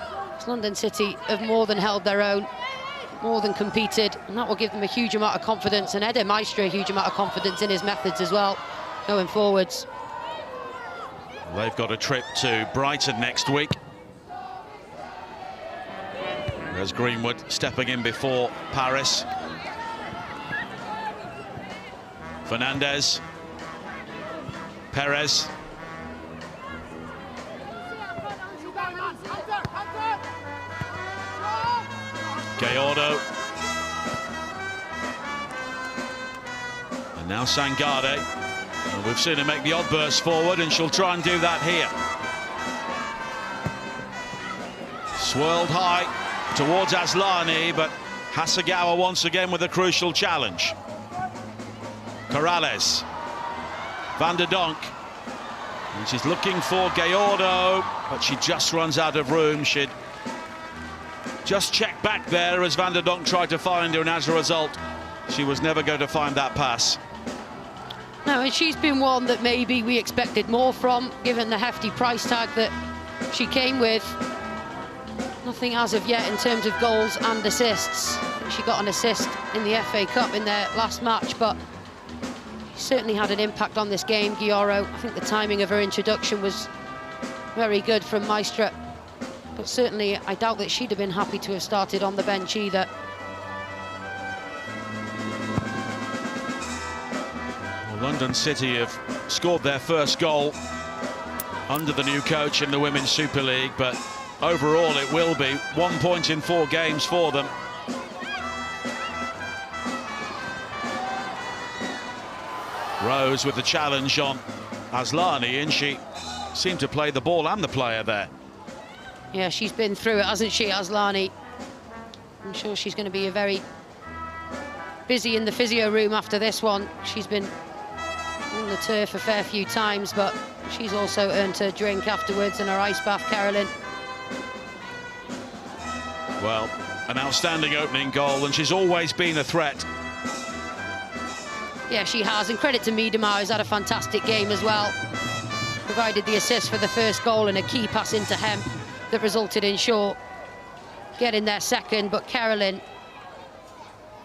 London City have more than held their own, more than competed, and that will give them a huge amount of confidence, and Ede Maestre a huge amount of confidence in his methods as well, going forwards. They've got a trip to Brighton next week. There's Greenwood stepping in before Paris. Fernandez. Perez. Gayordo. And now Sangade. And we've seen her make the odd burst forward, and she'll try and do that here. Swirled high towards Aslani, but Hasegawa once again with a crucial challenge. Corrales. Van der Donk. And she's looking for Gayordo, but she just runs out of room. She'd just checked back there as Van der Donk tried to find her, and as a result, she was never going to find that pass. No, and she's been one that maybe we expected more from, given the hefty price tag that she came with. Nothing as of yet in terms of goals and assists. She got an assist in the FA Cup in their last match, but she certainly had an impact on this game, Gayordo. I think the timing of her introduction was very good from Maestre, but certainly I doubt that she'd have been happy to have started on the bench either. Well, London City have scored their first goal under the new coach in the Women's Super League, but overall it will be 1 point in 4 games for them. Rose with the challenge on Aslani, and she seemed to play the ball and the player there. Yeah, she's been through it, hasn't she, Aslani? I'm sure she's going to be very busy in the physio room after this one. She's been on the turf a fair few times, but she's also earned her drink afterwards and her ice bath, Carolyn. Well, an outstanding opening goal, and she's always been a threat. Yeah, she has, and credit to Miedema, who's had a fantastic game as well. Provided the assist for the first goal and a key pass into Hemp that resulted in Shaw getting their second. But Carolyn,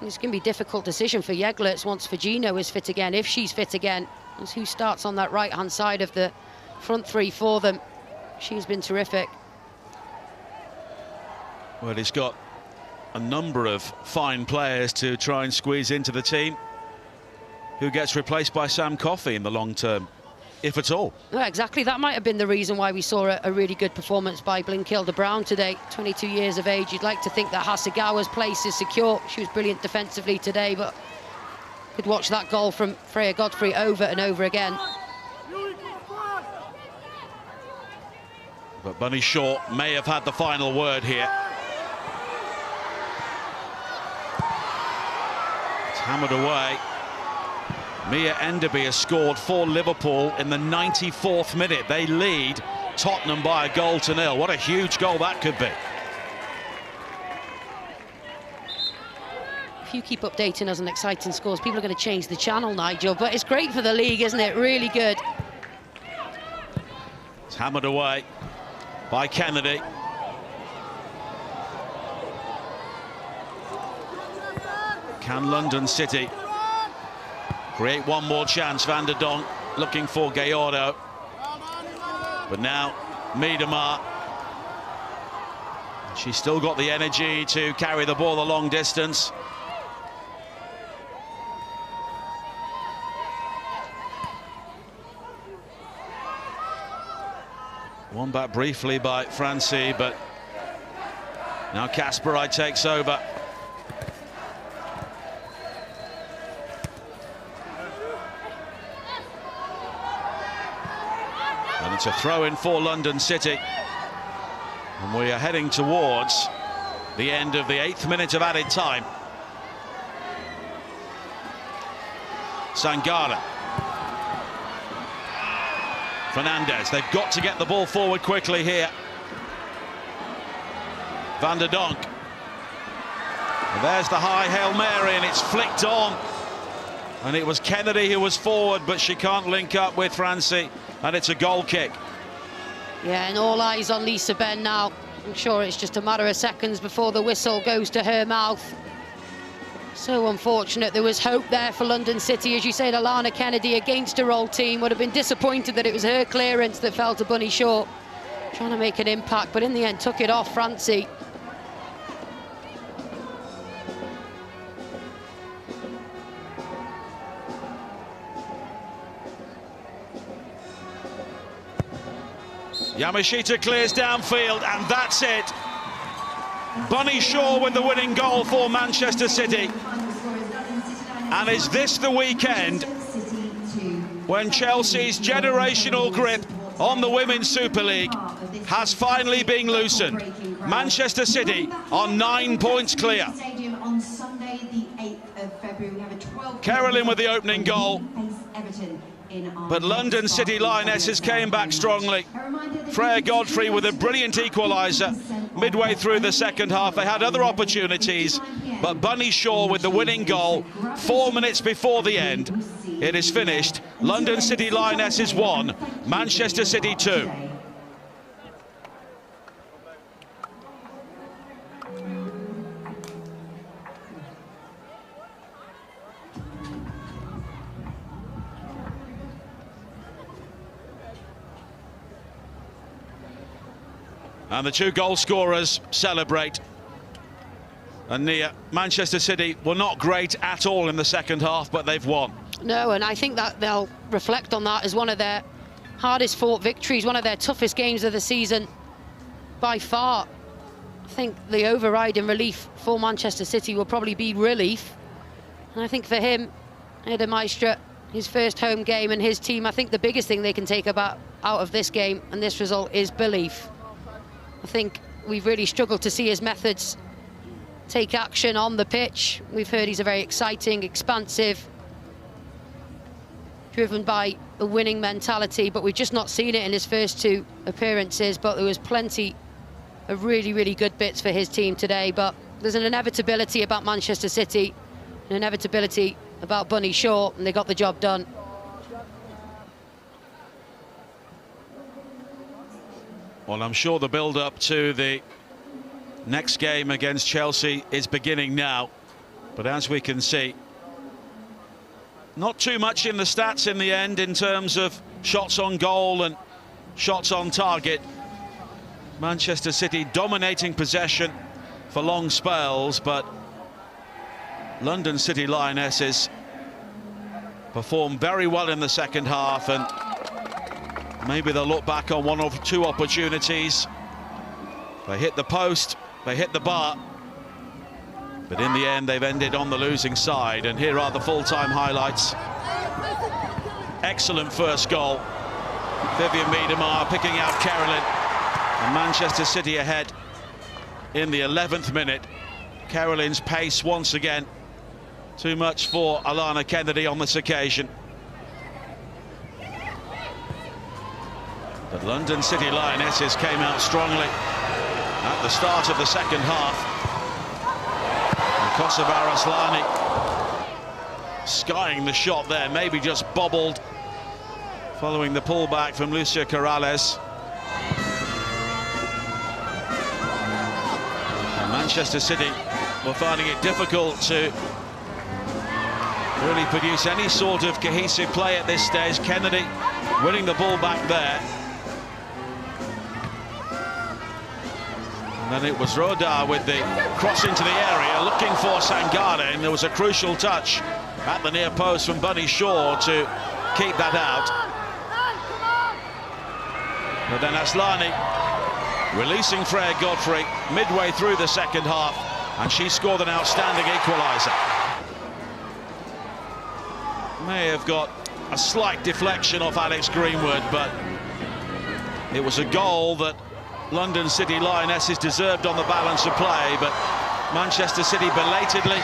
it's going to be a difficult decision for Yeglitz once Fagino is fit again, if she's fit again. That's who starts on that right-hand side of the front three for them. She's been terrific. Well, he's got a number of fine players to try and squeeze into the team. Who gets replaced by Sam Coffey in the long term, if at all? Well, exactly. That might have been the reason why we saw a really good performance by Blinkilda Brown today. 22 years of age. You'd like to think that Hasegawa's place is secure. She was brilliant defensively today, but could watch that goal from Freya Godfrey over and over again. But Bunny Shaw may have had the final word here. It's hammered away. Mia Enderby has scored for Liverpool in the 94th minute. They lead Tottenham by a goal to nil. What a huge goal that could be. If you keep updating us on exciting scores, people are going to change the channel, Nigel. But it's great for the league, isn't it? Really good. It's hammered away by Kennedy. Can London City create one more chance? Van der Donk looking for Gallardo. But now Miedema. She's still got the energy to carry the ball a long distance. Won back briefly by Francie, but now Kasparaj takes over. And it's a throw-in for London City. And we are heading towards the end of the 8th minute of added time. Sangara. Fernandez, they've got to get the ball forward quickly here. Van der Donk. And there's the high Hail Mary, and it's flicked on. And it was Kennedy who was forward, but she can't link up with Francie, and it's a goal kick. Yeah, and all eyes on Lisa Benn now. I'm sure it's just a matter of seconds before the whistle goes to her mouth. So unfortunate. There was hope there for London City. As you said, Alana Kennedy against her old team would have been disappointed that it was her clearance that fell to Bunny Shaw. Trying to make an impact, but in the end took it off Francie. Yamashita clears downfield, and that's it. Bunny Shaw with the winning goal for Manchester City. And is this the weekend when Chelsea's generational grip on the Women's Super League has finally been loosened? Manchester City are 9 points clear. Carolyn with the opening goal. But London City Lionesses came back strongly. Freya Godfrey with a brilliant equaliser midway through the second half. They had other opportunities, but Bunny Shaw with the winning goal 4 minutes before the end. It is finished. London City Lionesses 1, Manchester City 2. And the two goal scorers celebrate. And Manchester City were not great at all in the second half, but they've won. No, and I think that they'll reflect on that as one of their hardest fought victories, one of their toughest games of the season by far. I think the overriding relief for Manchester City will probably be relief. And I think for him, Eder Maestra, his first home game and his team, I think the biggest thing they can take out of this game and this result is belief. I think we've really struggled to see his methods take action on the pitch. We've heard he's a very exciting, expansive, driven by a winning mentality, but we've just not seen it in his first two appearances. But there was plenty of really, really good bits for his team today. But there's an inevitability about Manchester City, an inevitability about Bunny Shaw, and they got the job done. Well, I'm sure the build-up to the next game against Chelsea is beginning now. But as we can see, Not too much in the stats in the end in terms of shots on goal and shots on target. Manchester City dominating possession for long spells, but London City Lionesses performed very well in the second half, and maybe they'll look back on one or two opportunities. They hit the post, they hit the bar, but in the end they've ended on the losing side. And here are the full-time highlights. Excellent first goal. Vivian Miedemar picking out Carolyn, and Manchester City ahead in the 11th minute. Carolyn's pace once again too much for Alana Kennedy on this occasion. But London City Lionesses came out strongly at the start of the second half. And Aslani skying the shot there, maybe just bobbled following the pullback from Lucia Corrales. And Manchester City were finding it difficult to really produce any sort of cohesive play at this stage. Kennedy winning the ball back there. And then it was Roda with the cross into the area, looking for Sangare, and there was a crucial touch at the near post from Bunny Shaw to keep that out. But then Aslani releasing Freya Godfrey midway through the second half, and she scored an outstanding equalizer. May have got a slight deflection off Alex Greenwood, but it was a goal that London City Lionesses deserved on the balance of play. But Manchester City belatedly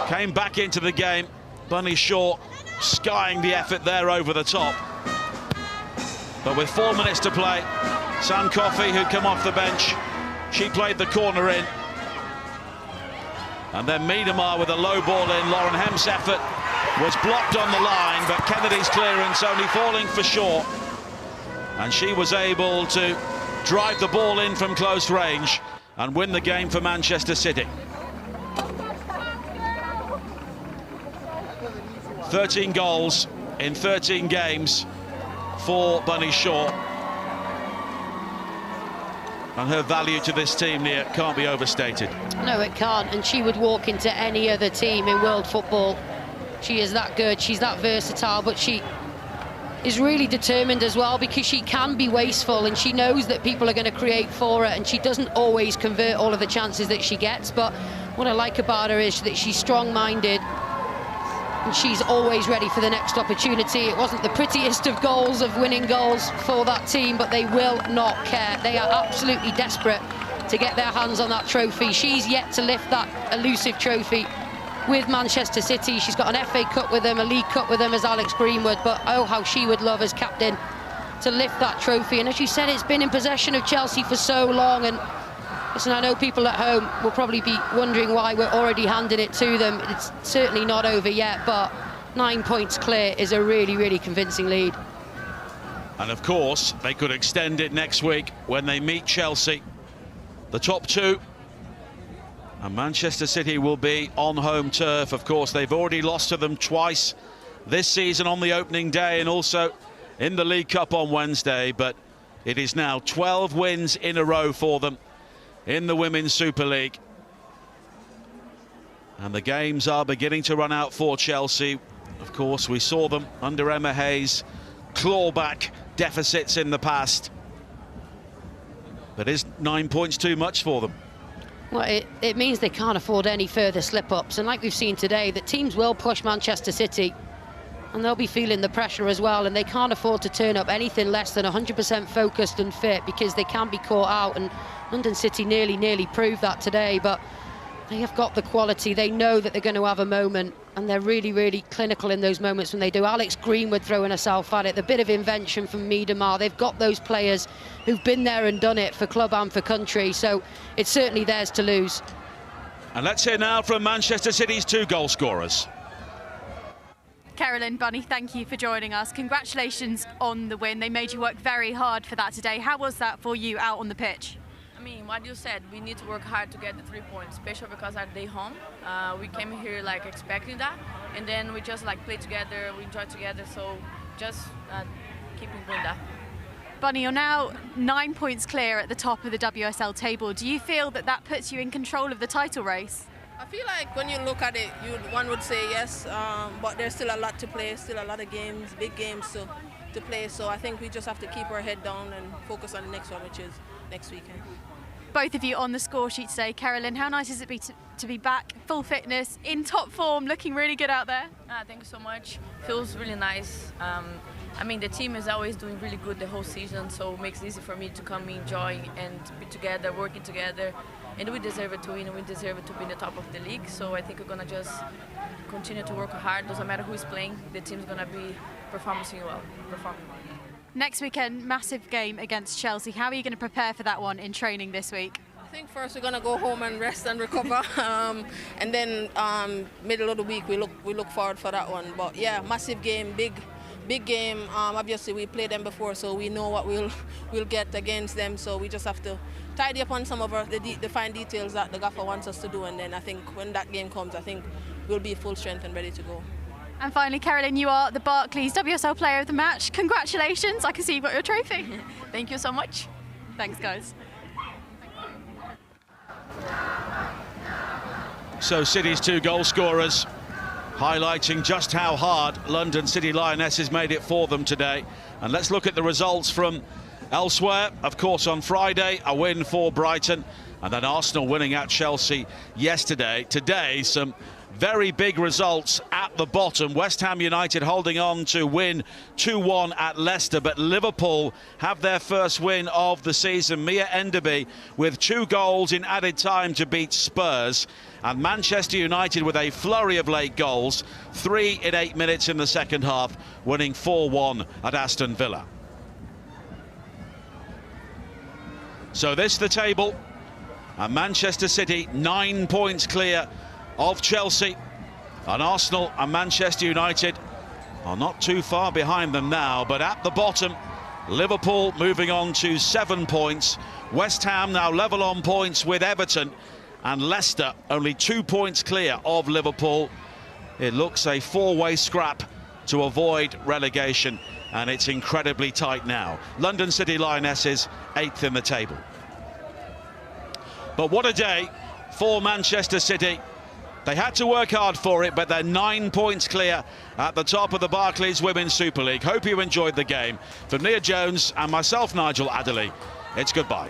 came back into the game. Bunny Shaw skying the effort there over the top. But with 4 minutes to play, Sam Coffey, who'd come off the bench, she played the corner in. And then Miedemar with a low ball in. Lauren Hemp's effort was blocked on the line, but Kennedy's clearance only falling for Shaw. And she was able to drive the ball in from close range and win the game for Manchester City. 13 goals in 13 games for Bunny Shaw. And her value to this team, Nia, can't be overstated. No, it can't. And she would walk into any other team in world football. She is that good, she's that versatile, but she is really determined as well, because she can be wasteful and she knows that people are going to create for her, and she doesn't always convert all of the chances that she gets. But what I like about her is that she's strong-minded and she's always ready for the next opportunity. It wasn't the prettiest of goals, of winning goals for that team, but they will not care. They are absolutely desperate to get their hands on that trophy. She's yet to lift that elusive trophy with Manchester City. She's got an FA Cup with them, a League Cup with them as Alex Greenwood, but oh, how she would love as captain to lift that trophy. And as you said, it's been in possession of Chelsea for so long, and listen, I know people at home will probably be wondering why we're already handing it to them. It's certainly not over yet, but 9 points clear is a really, really convincing lead. And of course, they could extend it next week when they meet Chelsea, the top two. And Manchester City will be on home turf. Of course, they've already lost to them twice this season, on the opening day and also in the League Cup on Wednesday. But it is now 12 wins in a row for them in the Women's Super League. And the games are beginning to run out for Chelsea. Of course, we saw them under Emma Hayes claw back deficits in the past. But is 9 points too much for them? Well, it means they can't afford any further slip-ups, and like we've seen today, that teams will push Manchester City and they'll be feeling the pressure as well, and they can't afford to turn up anything less than 100% focused and fit, because they can be caught out. And London City nearly proved that today, but they have got the quality. They know that they're going to have a moment, and they're really clinical in those moments when they do. Alex Greenwood throwing herself at it, the bit of invention from Miedemar. They've got those players who've been there and done it for club and for country, so it's certainly theirs to lose. And let's hear now from Manchester City's two goal scorers. Carolyn, Bunny, thank you for joining us. Congratulations on the win. They made you work very hard for that today. How was that for you out on the pitch? I mean, what you said, we need to work hard to get the 3 points, especially because our day home. We came here like expecting that, and then we just like play together, we enjoy together, so just keeping doing that. Bunny, you're now 9 points clear at the top of the WSL table. Do you feel that that puts you in control of the title race? I feel like when you look at it, one would say yes, but there's still a lot to play, still a lot of games, big games to play. So I think we just have to keep our head down and focus on the next one, which is next weekend. Both of you on the score sheet today. Carolyn, how nice is it to be back, full fitness, in top form, looking really good out there? Thank you so much. Feels really nice. I mean, the team is always doing really good the whole season, so it makes it easy for me to come enjoy and be together, working together. And we deserve it to win, and we deserve it to be in the top of the league. So I think we're going to just continue to work hard. Doesn't matter who is playing, the team's going to be performing well. Next weekend, massive game against Chelsea. How are you going to prepare for that one in training this week? I think first we're going to go home and rest and recover, and then middle of the week we look forward for that one. But yeah, massive game, big game. Obviously we played them before, so we know what we'll get against them. So we just have to tidy up on some of the fine details that the gaffer wants us to do, and then I think when that game comes, I think we'll be full strength and ready to go. And finally, Carolyn, you are the Barclays WSL Player of the Match. Congratulations! I can see you've got your trophy. Thank you so much. Thanks, guys. So City's 2 goal scorers, highlighting just how hard London City Lionesses made it for them today. And let's look at the results from elsewhere. Of course, on Friday, a win for Brighton, and then Arsenal winning at Chelsea yesterday. Today, some very big results at the bottom. West Ham United holding on to win 2-1 at Leicester, but Liverpool have their first win of the season. Mia Enderby with 2 goals in added time to beat Spurs, and Manchester United with a flurry of late goals, 3 in 8 minutes in the second half, winning 4-1 at Aston Villa. So this the table, and Manchester City 9 points clear of Chelsea, and Arsenal and Manchester United are not too far behind them now. But at the bottom, Liverpool moving on to 7 points, West Ham now level on points with Everton, and Leicester only 2 points clear of Liverpool. It looks a 4-way scrap to avoid relegation, and it's incredibly tight now. London City Lionesses 8th in the table. But what a day for Manchester City. They had to work hard for it, but they're 9 points clear at the top of the Barclays Women's Super League. Hope you enjoyed the game. For Nia Jones and myself, Nigel Adderley, it's goodbye.